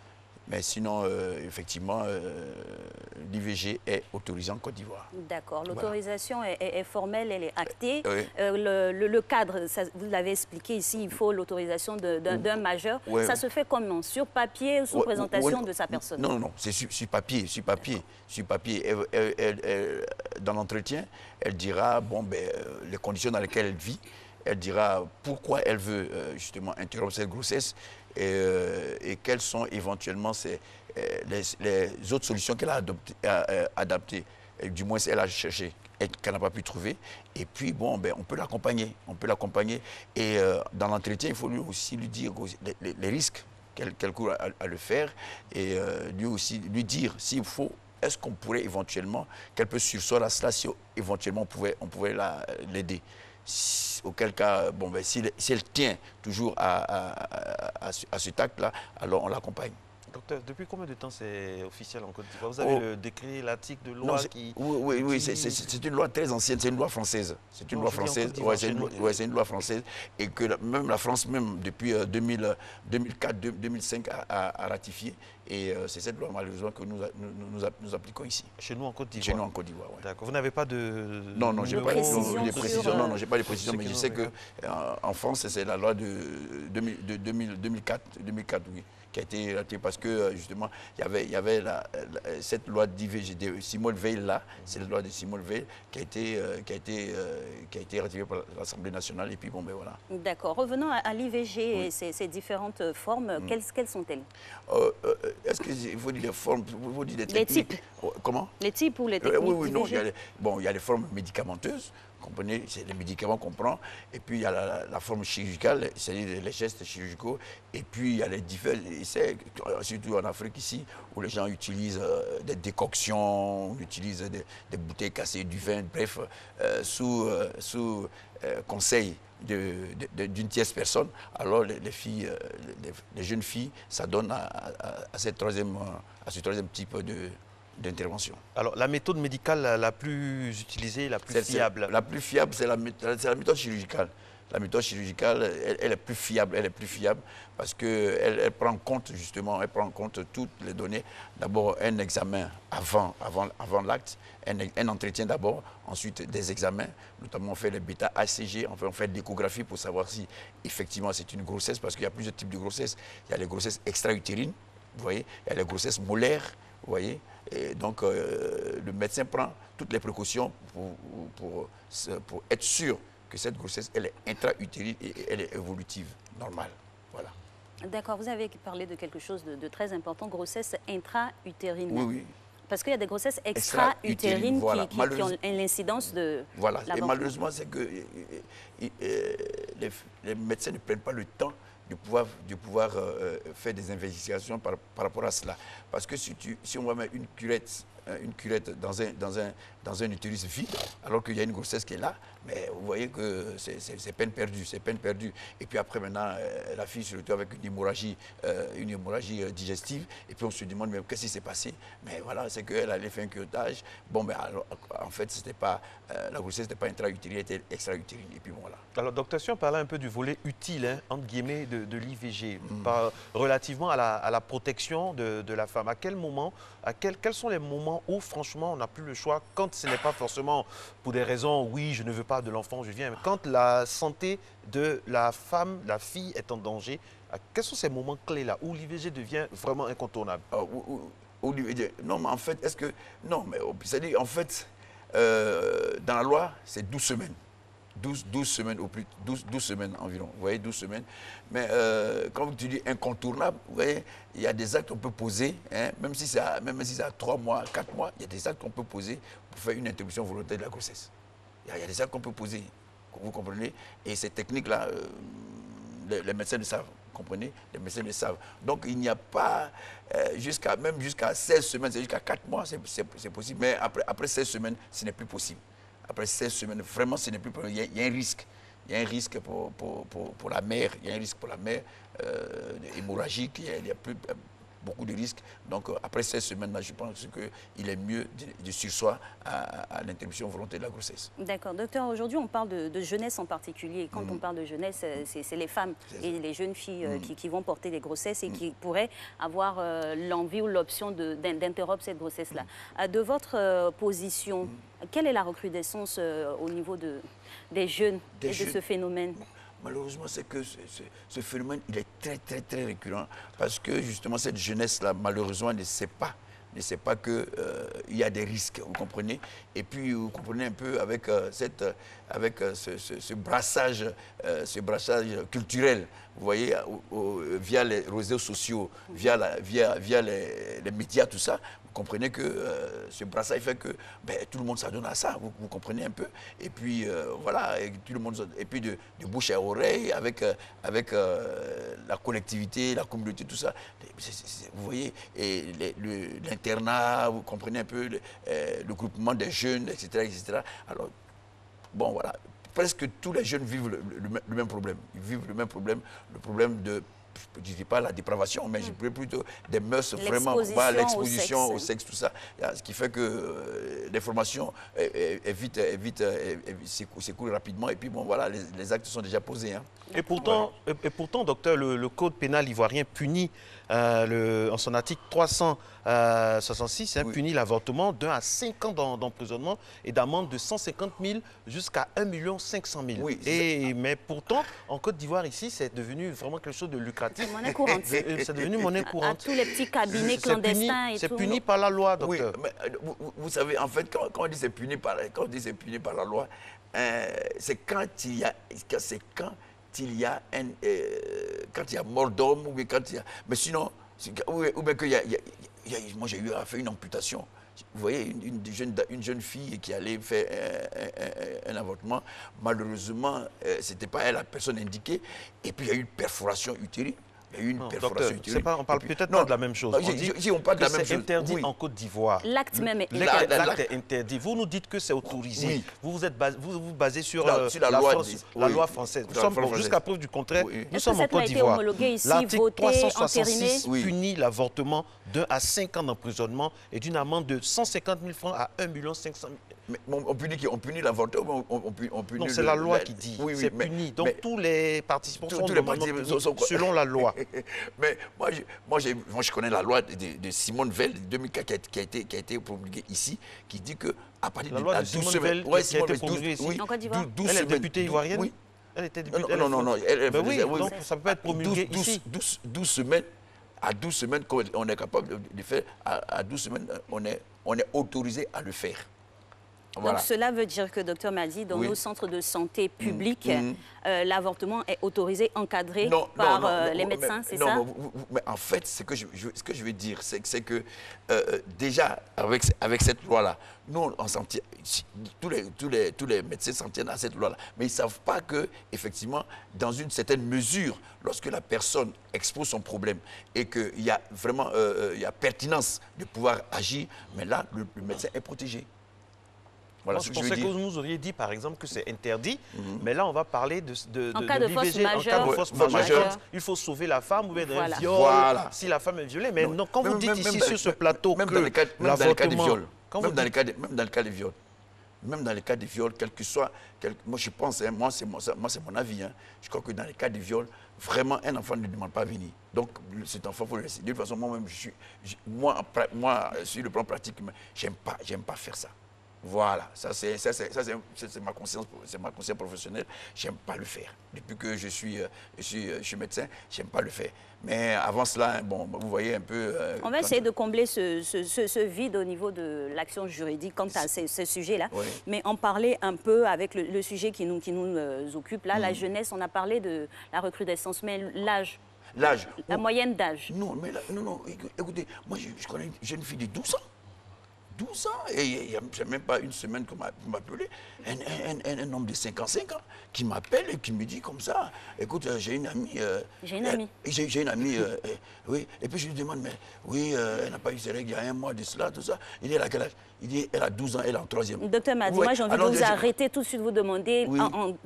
Mais sinon, effectivement, l'IVG est autorisé en Côte d'Ivoire. D'accord. L'autorisation est formelle, elle est actée. Oui. Le cadre, vous l'avez expliqué ici, il faut l'autorisation d'un majeur. Oui. Ça se fait comment? Sur papier ou sous présentation de sa personne? Non, c'est sur papier. Dans l'entretien, elle dira les conditions dans lesquelles elle vit. Elle dira pourquoi elle veut justement interrompre cette grossesse et quelles sont éventuellement les autres solutions qu'elle a adaptées. Du moins, elle a cherché et qu'elle n'a pas pu trouver. Et puis, on peut l'accompagner. Et dans l'entretien, il faut aussi lui dire les risques qu'elle court à le faire et lui dire s'il faut. Est-ce qu'on pourrait éventuellement, qu'elle peut sursoir à cela si éventuellement on pouvait l'aider? Auquel cas, si elle tient toujours à cet acte-là, alors on l'accompagne. Docteur, depuis combien de temps c'est officiel en Côte d'Ivoire? Vous avez le décret, l'article de loi qui... Oui, c'est une loi très ancienne, c'est une loi française. C'est une loi française, c'est une loi française. Et que même la France, même depuis 2004-2005, a ratifié. Et c'est cette loi, malheureusement, que nous appliquons ici. Chez nous en Côte d'Ivoire? Chez nous en Côte d'Ivoire, oui. D'accord. Vous n'avez pas de... Non, je n'ai pas de précision. Non, j'ai pas de précision, mais je sais qu'en France, c'est la loi de 2004, oui, qui a été ratifiée parce que, justement, il y avait cette loi d'IVG de Simone Veil, là, c'est la loi de Simone Veil qui a été ratifiée par l'Assemblée nationale. Et puis, voilà. D'accord. Revenons à l'IVG et ses différentes formes. Quelles sont-elles? Est-ce qu'il faut dire des formes, vous dites des techniques? Les types. Comment? Les types ou les techniques? Oui, non. Il y a les formes médicamenteuses, comprenez, c'est les médicaments qu'on prend. Et puis il y a la forme chirurgicale, c'est-à-dire les gestes chirurgicaux. Et puis il y a les différents essais, surtout en Afrique ici, où les gens utilisent des décoctions, on utilise des bouteilles cassées, du vin, bref, sous conseil d'une tierce personne. Alors les filles, les jeunes filles, ça donne à ce troisième type d'intervention. Alors la méthode médicale la plus utilisée, la plus fiable? La plus fiable, c'est la méthode chirurgicale. La méthode chirurgicale, elle est plus fiable, parce qu'elle prend en compte justement, toutes les données. D'abord un examen avant l'acte, un entretien d'abord, ensuite des examens, notamment on fait les bêta-HCG, on fait l'échographie pour savoir si effectivement c'est une grossesse, parce qu'il y a plusieurs types de grossesses. Il y a les grossesses extra-utérines, vous voyez, il y a les grossesses molaires, vous voyez. Et donc le médecin prend toutes les précautions pour être sûr que cette grossesse, elle est intra-utérine et elle est évolutive, normale. Voilà. D'accord, vous avez parlé de quelque chose de très important, grossesse intra-utérine. Oui. Parce qu'il y a des grossesses extra-utérines qui ont l'incidence de... Voilà, et malheureusement, c'est que les médecins ne prennent pas le temps de pouvoir faire des investigations par rapport à cela. Parce que si on va mettre une curette dans un utérus vide, alors qu'il y a une grossesse qui est là, mais vous voyez que c'est peine perdue, Et puis après, maintenant, la fille se retrouve avec une hémorragie digestive, et puis on se demande, mais qu'est-ce qui s'est passé? Mais voilà, c'est qu'elle allait faire un curettage. Alors, en fait, la grossesse n'était pas intra-utérine, elle était extra-utérine, et puis voilà. Alors, docteur, si on parlait un peu du volet utile, entre guillemets, de l'IVG, relativement à la protection de la femme, à quel moment, quels sont les moments où, franchement, on n'a plus le choix, quand ce n'est pas forcément pour des raisons, oui, je ne veux pas de l'enfant, je viens, mais quand la santé de la femme, la fille est en danger, quels sont ces moments clés-là où l'IVG devient vraiment incontournable? Non, mais en fait, c'est-à-dire, en fait, dans la loi, c'est 12 semaines. 12 semaines au plus, 12 semaines environ, vous voyez, 12 semaines. Mais quand tu dis incontournable, vous voyez, il y a des actes qu'on peut poser, hein, même si c'est à 3 mois, 4 mois, il y a des actes qu'on peut poser pour faire une interruption volontaire de la grossesse. Il y a des actes qu'on peut poser, vous comprenez. Et ces techniques-là, les médecins le savent, vous comprenez, les médecins le savent. Donc il n'y a pas, même jusqu'à 16 semaines, c'est jusqu'à 4 mois, c'est possible. Mais après 16 semaines, ce n'est plus possible. Après 16 semaines, vraiment, ce n'est plus possible. Il y a un risque. Il y a un risque pour la mère. Il y a un risque pour la mère hémorragique. Il y a plus, beaucoup de risques. Donc, après 16 semaines, là, je pense qu'il est mieux de sursoir à l'interruption volontaire de la grossesse. D'accord. Docteur, aujourd'hui, on parle de jeunesse en particulier. Quand on parle de jeunesse, c'est les femmes et les jeunes filles qui vont porter des grossesses et qui pourraient avoir l'envie ou l'option d'interrompre cette grossesse-là. De votre position, quelle est la recrudescence au niveau des jeunes et de ce phénomène? Malheureusement, c'est que ce phénomène, il est très récurrent parce que justement, cette jeunesse-là, malheureusement, ne sait pas qu'il y a des risques, vous comprenez. Et puis, vous comprenez un peu avec, ce brassage culturel, vous voyez, via les réseaux sociaux, via les médias, tout ça. Vous comprenez que ce brassage fait que tout le monde s'adonne à ça, vous comprenez un peu. Et puis voilà, et tout le monde, et puis de bouche à oreille avec la collectivité, la communauté, tout ça. Vous voyez, et l'internat, vous comprenez un peu, le groupement des jeunes, etc. Alors, bon voilà, presque tous les jeunes vivent le même problème. Ils vivent le même problème, le problème de, je ne dirais pas la dépravation, mais je dirais plutôt des mœurs vraiment, l'exposition au sexe, tout ça. Ce qui fait que l'information s'écoule rapidement et puis bon voilà, les actes sont déjà posés. Hein. Et pourtant, docteur, le code pénal ivoirien punit, en son article 366, punit l'avortement d'1 à 5 ans d'emprisonnement et d'amende de 150 000 jusqu'à 1 500 000. Oui, mais pourtant, en Côte d'Ivoire, ici, c'est devenu vraiment quelque chose de lucratif. Monnaie courante. C'est devenu monnaie courante. À tous les petits cabinets clandestins et tout. C'est puni par la loi, docteur. Oui, mais vous savez, en fait, quand on dit c'est puni par la loi, c'est quand il y a... quand il y a mort d'homme ou quand il y a... Mais sinon, ou bien qu'il y a... Moi, j'ai eu à faire une amputation. Vous voyez, une jeune fille qui allait faire un avortement. Malheureusement, ce n'était pas elle la personne indiquée. Et puis, il y a eu une perforation utérine. Il y a eu une perforation utérine. On parle peut-être pas de la même chose. On parle de la même chose. C'est interdit en Côte d'Ivoire. L'acte même est L'acte est interdit. Vous nous dites que c'est autorisé. Oui. Vous vous basez sur la loi française. Jusqu'à preuve du contraire, nous sommes en Côte d'Ivoire. L'article 366 punit l'avortement d'1 à 5 ans d'emprisonnement et d'une amende de 150 000 francs à 1 500 000. Mais on punit l'avortement, on punit... Non, c'est la loi qui dit, c'est puni. Donc tous les participants sont selon la loi. Mais moi, je connais la loi de Simone Veil de 2004 qui a été promulguée ici, qui dit que à partir de 12 semaines, qui a été promulguée ici. Elle est députée ivoirienne. Oui. Elle était députée. Non. Donc ça peut être promulgué ici. 12 semaines. À 12 semaines, on est capable de faire. À 12 semaines, on est autorisé à le faire. Voilà. Donc cela veut dire que, docteur Madi, dans nos centres de santé publics, l'avortement est autorisé, encadré par les médecins, c'est ça? Mais en fait, ce que je veux dire, c'est que déjà, avec cette loi-là, nous, tous les médecins s'en tiennent à cette loi-là. Mais ils ne savent pas que, effectivement, dans une certaine mesure, lorsque la personne expose son problème et qu'il y a vraiment il y a pertinence de pouvoir agir, mais là, le médecin est protégé. Voilà, je pensais que vous nous auriez dit, par exemple, que c'est interdit, mais là, on va parler en cas de force majeure. Il faut sauver la femme ou bien d'un viol, si la femme est violée. Mais non, quand vous dites ici sur ce plateau que l'avortement... Même dans le cas des viols. Même dans les cas de viol, quel que soit... Moi, je pense, hein, moi, c'est mon avis. Hein, je crois que dans les cas de viol, vraiment, un enfant ne demande pas à venir. Donc, cet enfant, il faut le laisser. De toute façon, moi-même, moi, sur le plan pratique, j'aime pas faire ça. Voilà, ça c'est ma conscience professionnelle. J'aime pas le faire. Depuis que je suis médecin, j'aime pas le faire. Mais avant cela, bon, vous voyez un peu... On va essayer de combler ce vide au niveau de l'action juridique quant à ce sujet-là. Oui. Mais en parler un peu avec le sujet qui nous occupe là, la jeunesse. On a parlé de la recrudescence, mais l'âge. L'âge. La moyenne d'âge. Non, mais là, non, écoutez, moi je connais une jeune fille de 12 ans. 12 ans, et il n'y a même pas une semaine qu'on m'a appelé, un homme de 55 ans qui m'appelle et qui me dit comme ça, écoute, j'ai une amie... J'ai une amie. J'ai une amie, oui, et puis je lui demande, mais oui, elle n'a pas eu ses règles il y a un mois de cela, tout ça. Il dit, elle a quel âge? Il dit, elle a 12 ans, elle est en 3e. Docteur Madi, moi j'ai envie de vous arrêter tout de suite, vous demander, oui.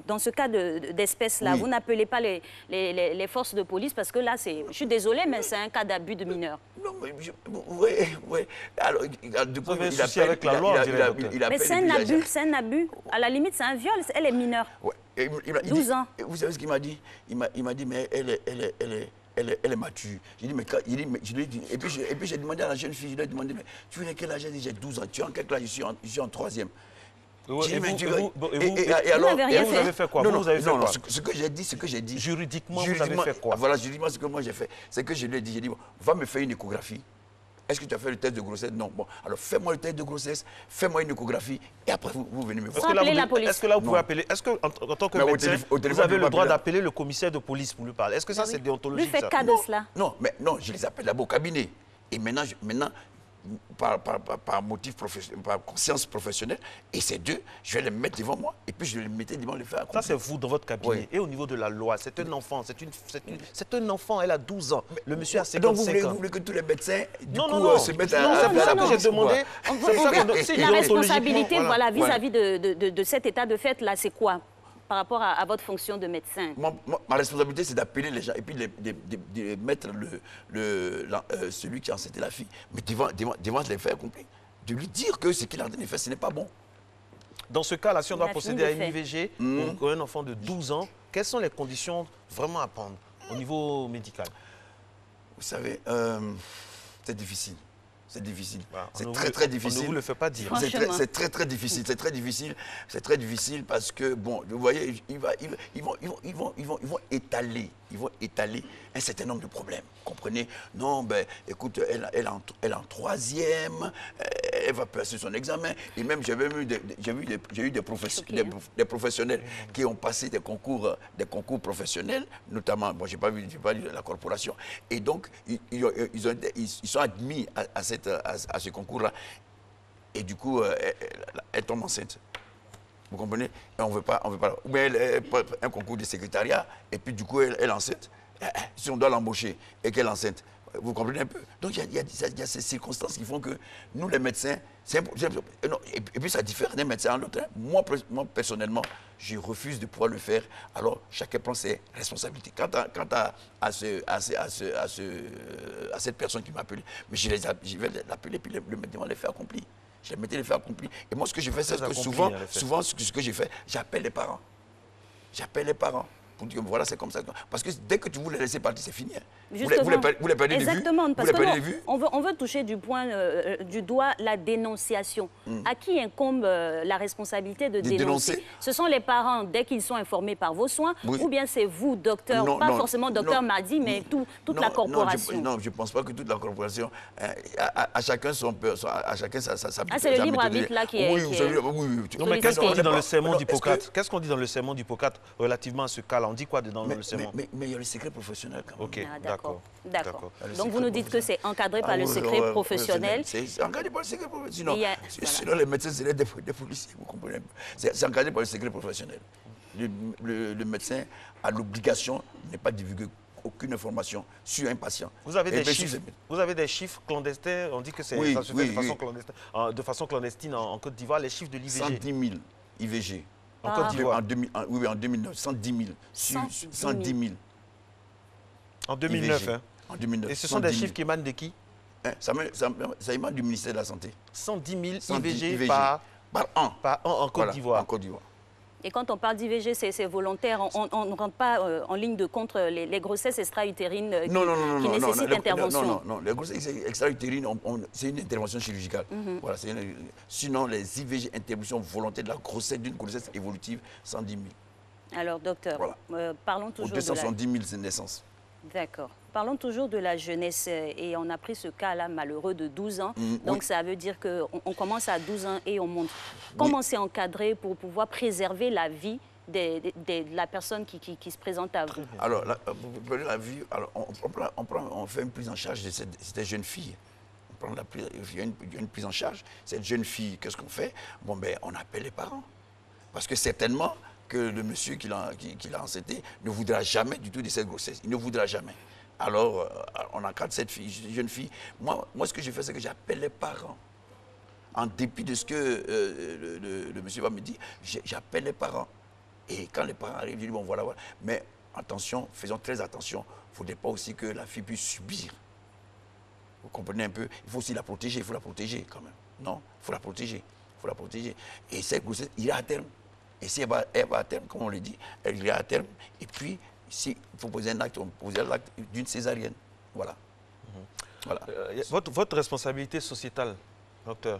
Dans ce cas d'espèce-là, oui. Vous n'appelez pas les forces de police parce que là, je suis désolée, mais c'est un cas d'abus de mineur. Non, mais oui. Alors, du coup, il a avec la loi, mais c'est un abus. À la limite, c'est un viol, elle est mineure. Ouais. 12 ans. Vous savez ce qu'il m'a dit? Il m'a dit, mais elle est mature. J'ai dit, mais je lui ai dit, et puis j'ai demandé à la jeune fille, je lui ai demandé, mais tu es quel âge? Elle dit, j'ai 12 ans. Tu es en quel âge? Je suis en 3e. Et alors, vous avez fait quoi? Non, ce que j'ai dit. Juridiquement, vous avez fait quoi? Voilà, juridiquement, ce que moi j'ai fait, c'est que je lui ai dit, bon, va me faire une échographie. Est-ce que tu as fait le test de grossesse? Non. Bon, alors fais-moi le test de grossesse, fais-moi une échographie, et après vous venez me voir. Est-ce que là, vous pouvez appeler, est-ce qu'en tant que médecin, vous avez le droit d'appeler le commissaire de police pour lui parler? Est-ce que ça, c'est déontologique? Lui fait cas de cela. Non, mais non, je les appelle d'abord au cabinet. Et maintenant, par motif professionnel, par conscience professionnelle, et ces deux, je vais les mettre devant moi, et puis je vais les mettre devant les faits. Ça, c'est vous, dans votre cabinet. Oui. Et au niveau de la loi, c'est un enfant, c'est un enfant, elle a 12 ans. Le monsieur a 55 ans. Donc vous voulez que tous les médecins se mettent à... C'est pour ça que j'ai demandé... La responsabilité, voilà, vis-à-vis de cet état de fait, là, c'est quoi par rapport à votre fonction de médecin? Ma responsabilité, c'est d'appeler les gens et puis de mettre celui qui a enceinté la fille, mais devant les faits accomplis, de lui dire que ce qu'il a en train de faire, ce n'est pas bon. Dans ce cas-là, si on doit procéder à une IVG pour un enfant de 12 ans, quelles sont les conditions vraiment à prendre au niveau médical? Vous savez, c'est difficile. C'est difficile. Voilà. C'est très difficile. On ne vous le fait pas dire. C'est très difficile. C'est très difficile. C'est très difficile parce que, bon, vous voyez, ils vont étaler un certain nombre de problèmes. Comprenez? Non, ben, écoute, elle est en 3e, elle va passer son examen. Et même, j'ai eu des professionnels qui ont passé des concours professionnels, notamment, bon, j'ai pas vu la corporation. Et donc, ils sont admis à ce concours-là. Et du coup, elle tombe enceinte. Vous comprenez? Et on veut pas. Mais elle un concours de secrétariat, et puis du coup, elle est enceinte. Si on doit l'embaucher et qu'elle est enceinte, vous comprenez un peu? Donc, il y a ces circonstances qui font que nous, les médecins, et puis ça diffère d'un médecin à l'autre. Moi, personnellement, je refuse de pouvoir le faire. Alors, chacun prend ses responsabilités. Quant à cette personne qui m'a appelé, mais je vais l'appeler et le mettre devant les faits accomplis. Je vais mettre les faits accomplis. Et moi, ce que je fais, c'est que souvent, ce que j'ai fait, j'appelle les parents. Pour dire que voilà, c'est comme ça. Parce que dès que vous les laissez partir, c'est fini. Vous les perdez de vue. Exactement, parce qu'on veut toucher du doigt la dénonciation. À qui incombe la responsabilité de dénoncer? Ce sont les parents, dès qu'ils sont informés par vos soins, ou bien c'est vous, docteur, pas forcément docteur Madi, mais toute la corporation? Non, je ne pense pas que toute la corporation, à chacun sa c'est le libre arbitre là qui est... Non, mais qu'est-ce qu'on dit dans le sermon d'Hippocrate? Qu'est-ce qu'on dit dans le sermon d'Hippocrate relativement à ce cas-là? On dit quoi dans le sermon? Mais il y a le secret professionnel quand même. Ok, d'accord. Donc vous nous dites que c'est encadré par le secret professionnel. C'est encadré par le secret professionnel. Sinon les médecins seraient des policiers, vous comprenez? C'est encadré par le secret professionnel. Le médecin a l'obligation de ne pas divulguer aucune information sur un patient. Vous avez des chiffres clandestins, on dit que ça se fait de façon clandestine en Côte d'Ivoire, les chiffres de l'IVG. 110 000 IVG. En Côte d'Ivoire? Oui, en 2009, 110 000. 110 000. En 2009, hein? En 2009. Et ce sont des chiffres qui émanent de qui? Ça émane du ministère de la Santé. 110 000 IVG par an en Côte d'Ivoire. En Côte d'Ivoire. Et quand on parle d'IVG, c'est volontaire. On ne rentre pas en ligne de compte les grossesses extra-utérines qui nécessitent intervention. Non, les grossesses extra-utérines, c'est une intervention chirurgicale. Voilà, sinon, les IVG, interruption volontaire de la grossesse, d'une grossesse évolutive, 110 000. Alors, docteur, voilà. Parlons toujours de 270 000 naissances. D'accord. Parlons toujours de la jeunesse et on a pris ce cas-là malheureux de 12 ans. Donc ça veut dire qu'on commence à 12 ans et on monte. Comment c'est encadré pour pouvoir préserver la vie de la personne qui se présente à vous? Alors, la vie, alors, on fait une prise en charge de cette jeune fille. Il y a une prise en charge. Cette jeune fille, qu'est-ce qu'on fait? Bon, ben, on appelle les parents. Parce que certainement que le monsieur qui l'a enceinté ne voudra jamais du tout de cette grossesse. Il ne voudra jamais. Alors, on encadre cette jeune fille. Moi, ce que je fais, c'est que j'appelle les parents. En dépit de ce que le monsieur va me dire, j'appelle les parents. Et quand les parents arrivent, je dis, bon, voilà. Mais attention, faisons très attention. Il ne faudrait pas aussi que la fille puisse subir. Vous comprenez un peu? Il faut aussi la protéger. Il faut la protéger quand même. Non? Il faut la protéger. Il faut la protéger. Et cette grossesse ira à terme. Et si elle va à terme, comme on le dit, elle ira à terme. Et puis, s'il faut poser un acte, on pose l'acte d'une césarienne. Voilà. Voilà. Votre responsabilité sociétale, docteur,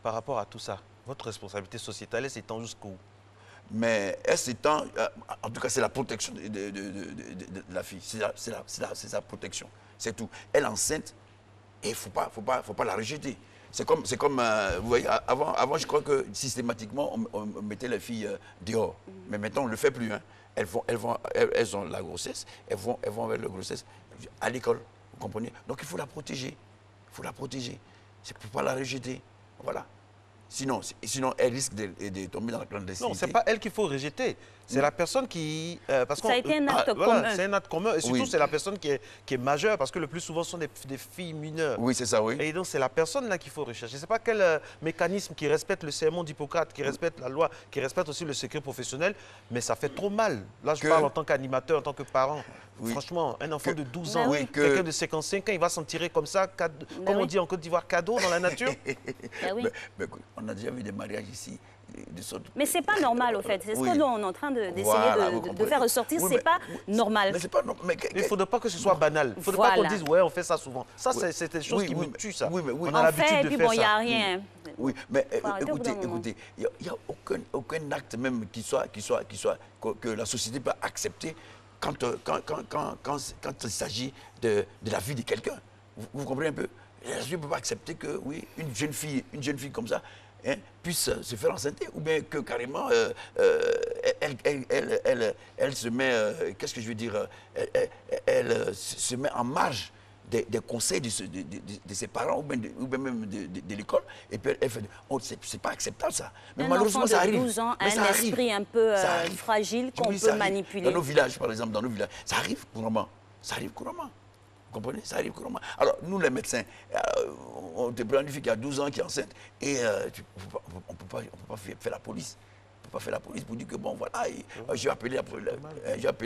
par rapport à tout ça, votre responsabilité sociétale, elle s'étend jusqu'où? Mais elle s'étend, en tout cas, c'est la protection de la fille. C'est sa protection. C'est tout. Elle est enceinte et il ne faut pas la rejeter. C'est comme vous voyez, avant, je crois que systématiquement, on mettait les filles dehors. Mais maintenant, on ne le fait plus. Hein. Elles ont la grossesse, elles vont vers la grossesse à l'école. Vous comprenez? Donc, il faut la protéger. Il faut la protéger. C'est pour ne pas la rejeter. Voilà. Sinon, elle risque de tomber dans la clandestinité. Non, ce n'est pas elle qu'il faut rejeter. C'est la personne qui... parce ça a été un acte commun. C'est un acte commun. Et surtout, c'est la personne qui est majeure, parce que le plus souvent, ce sont des filles mineures. Oui, c'est ça, oui. Et donc, c'est la personne là qu'il faut rechercher. Ce n'est pas quel mécanisme qui respecte le serment d'Hippocrate, qui respecte la loi, qui respecte aussi le secret professionnel, mais ça fait trop mal. Là, je parle en tant qu'animateur, en tant que parent. Oui. Franchement, un enfant de 12 ans, quelqu'un de 55 ans, il va s'en tirer comme ça, comme on dit en Côte d'Ivoire, cadeau dans la nature. Mais on a déjà vu des mariages ici. Mais ce n'est pas normal, au fait. C'est ce que nous, on est en train d'essayer de faire ressortir. Ce n'est pas normal. Mais il ne faudrait pas que ce soit banal. Il ne faudrait pas qu'on dise, ouais, on fait ça souvent. Ça, c'est des choses qui me tuent, ça. On a l'habitude de faire ça. Il n'y a rien. Oui, mais écoutez, il n'y a aucun acte même que la société peut accepter quand il s'agit de la vie de quelqu'un. Vous comprenez un peu? La société ne peut pas accepter que, oui, une jeune fille comme ça, hein, puisse se faire enceinter, ou bien que carrément elle se met, qu'est-ce que je veux dire, elle se met en marge des conseils de ses parents ou bien même de l'école, et puis elle fait, c'est pas acceptable ça. Mais malheureusement ça arrive. 12 ans, un esprit un peu fragile qu'on peut manipuler. Dans nos villages, par exemple, ça arrive couramment. Ça arrive couramment. Vous comprenez? Ça arrive couramment. Alors, nous, les médecins, on te prend une fille qui a 12 ans, qui est enceinte, et on ne peut pas faire la police. On ne peut pas faire la police pour dire que, bon, voilà, j'ai appelé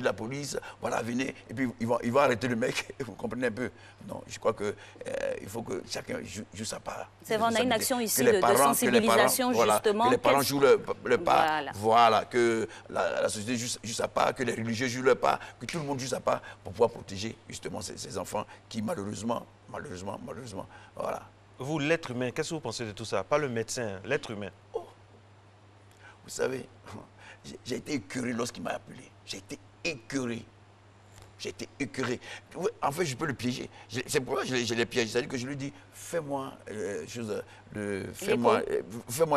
la police, voilà, venez, et puis ils vont arrêter le mec, vous comprenez un peu? Non, je crois qu'il faut que chacun joue sa part. C'est vrai, on a une action ici de sensibilisation, justement. Que les parents jouent le part, voilà, que la société joue sa part, que les religieux jouent leur part, que tout le monde joue sa part pour pouvoir protéger, justement, ces enfants qui, malheureusement, voilà. Vous, l'être humain, qu'est-ce que vous pensez de tout ça? Pas le médecin, l'être humain. Vous savez, j'ai été écœuré lorsqu'il m'a appelé. J'ai été écœuré. En fait, je peux le piéger. C'est pourquoi je l'ai piégé. C'est-à-dire que je lui dis, fais-moi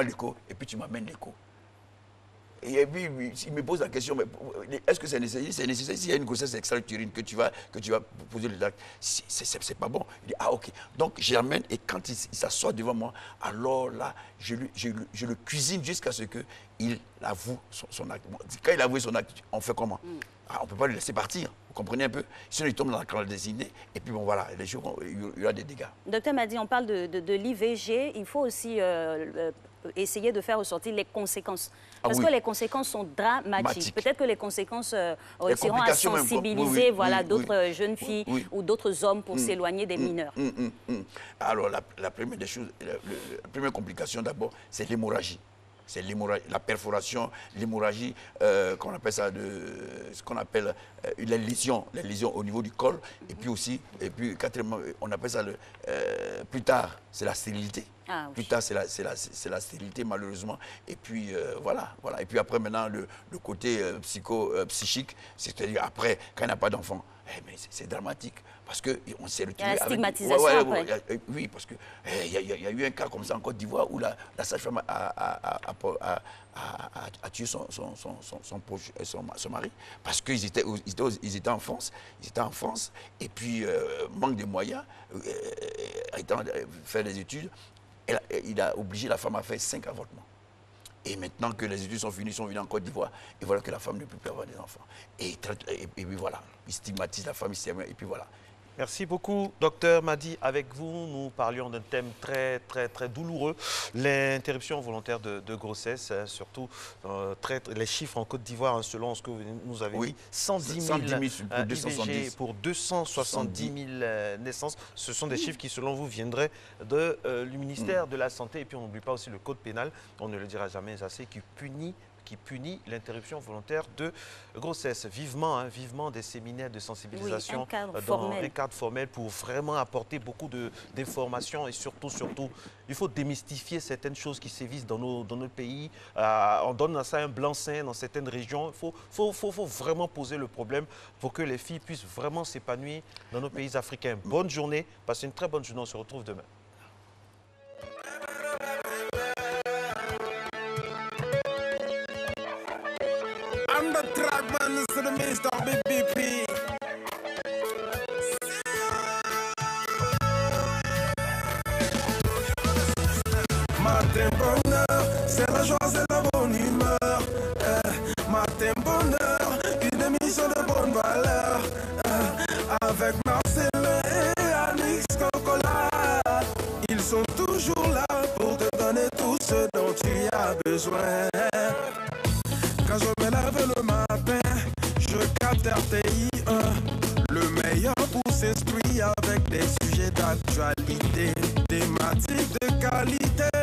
l'écho, et puis tu m'amènes l'écho. Et puis, il me pose la question, est-ce que c'est nécessaire? C'est nécessaire s'il y a une grossesse extra-utérine que tu vas poser le acte. C'est pas bon. Il dit, ah ok. Donc, je l'amène et quand il s'assoit devant moi, alors là, je le cuisine jusqu'à ce qu'il avoue son acte. Bon, quand il avoue son acte, on fait comment? On ne peut pas le laisser partir. Vous comprenez un peu? Sinon, il tombe dans la clandestinité. Et puis, bon, voilà, il y aura des dégâts. Docteur Madi, on parle de l'IVG. Il faut aussi essayer de faire ressortir les conséquences. Parce que les conséquences sont dramatiques. Peut-être que les conséquences réussiront à sensibiliser d'autres jeunes filles ou d'autres hommes pour s'éloigner des mineurs. Alors, la première des choses, la première complication d'abord, c'est l'hémorragie. c'est la perforation, l'hémorragie, qu'on appelle ça, ce qu'on appelle les lésions au niveau du col. Et puis aussi, quatrièmement, on appelle ça plus tard, c'est la stérilité. Ah, oui. Plus tard, c'est la stérilité, malheureusement. Et puis, voilà. Et puis après, maintenant, le côté psychique, c'est-à-dire après, quand il n'y a pas d'enfant, c'est dramatique. Parce qu'on s'est retrouvé avec... Il y a la stigmatisation après. Oui, parce qu'il y a eu un cas comme ça en Côte d'Ivoire où la sage-femme a tué son mari parce qu'ils étaient en France. Et puis, manque de moyens, étant faire des études, il a obligé la femme à faire 5 avortements. Et maintenant que les études sont finies, ils sont venus en Côte d'Ivoire, et voilà que la femme ne peut plus avoir des enfants. Et puis voilà, il stigmatise la femme, et puis voilà. Merci beaucoup, docteur Madi. Avec vous, nous parlions d'un thème très douloureux, l'interruption volontaire de grossesse, surtout les chiffres en Côte d'Ivoire, selon ce que vous nous avez dit, 110 000 IVG pour 270 000 naissances. Ce sont des chiffres qui, selon vous, viendraient du ministère de la Santé. Et puis, on n'oublie pas aussi le code pénal, on ne le dira jamais assez, qui punit l'interruption volontaire de grossesse. Vivement des séminaires de sensibilisation dans un cadre formel pour vraiment apporter beaucoup d'informations et surtout, il faut démystifier certaines choses qui sévissent dans notre pays. On donne à ça un blanc-seing dans certaines régions. Il faut vraiment poser le problème pour que les filles puissent vraiment s'épanouir dans nos pays africains. Bonne journée, passez une très bonne journée, on se retrouve demain. I'm the track man, this is the Mr. BBP. Matin bonheur, c'est la joie, c'est la bonne humeur. Matin bonheur, une émission de bonne valeur. Avec Marcel et Alix Cocola, ils sont toujours là pour te donner tout ce dont tu as besoin. Quand je me lève le matin, je capte RTI 1, le meilleur pour s'instruire avec des sujets d'actualité, thématiques de qualité.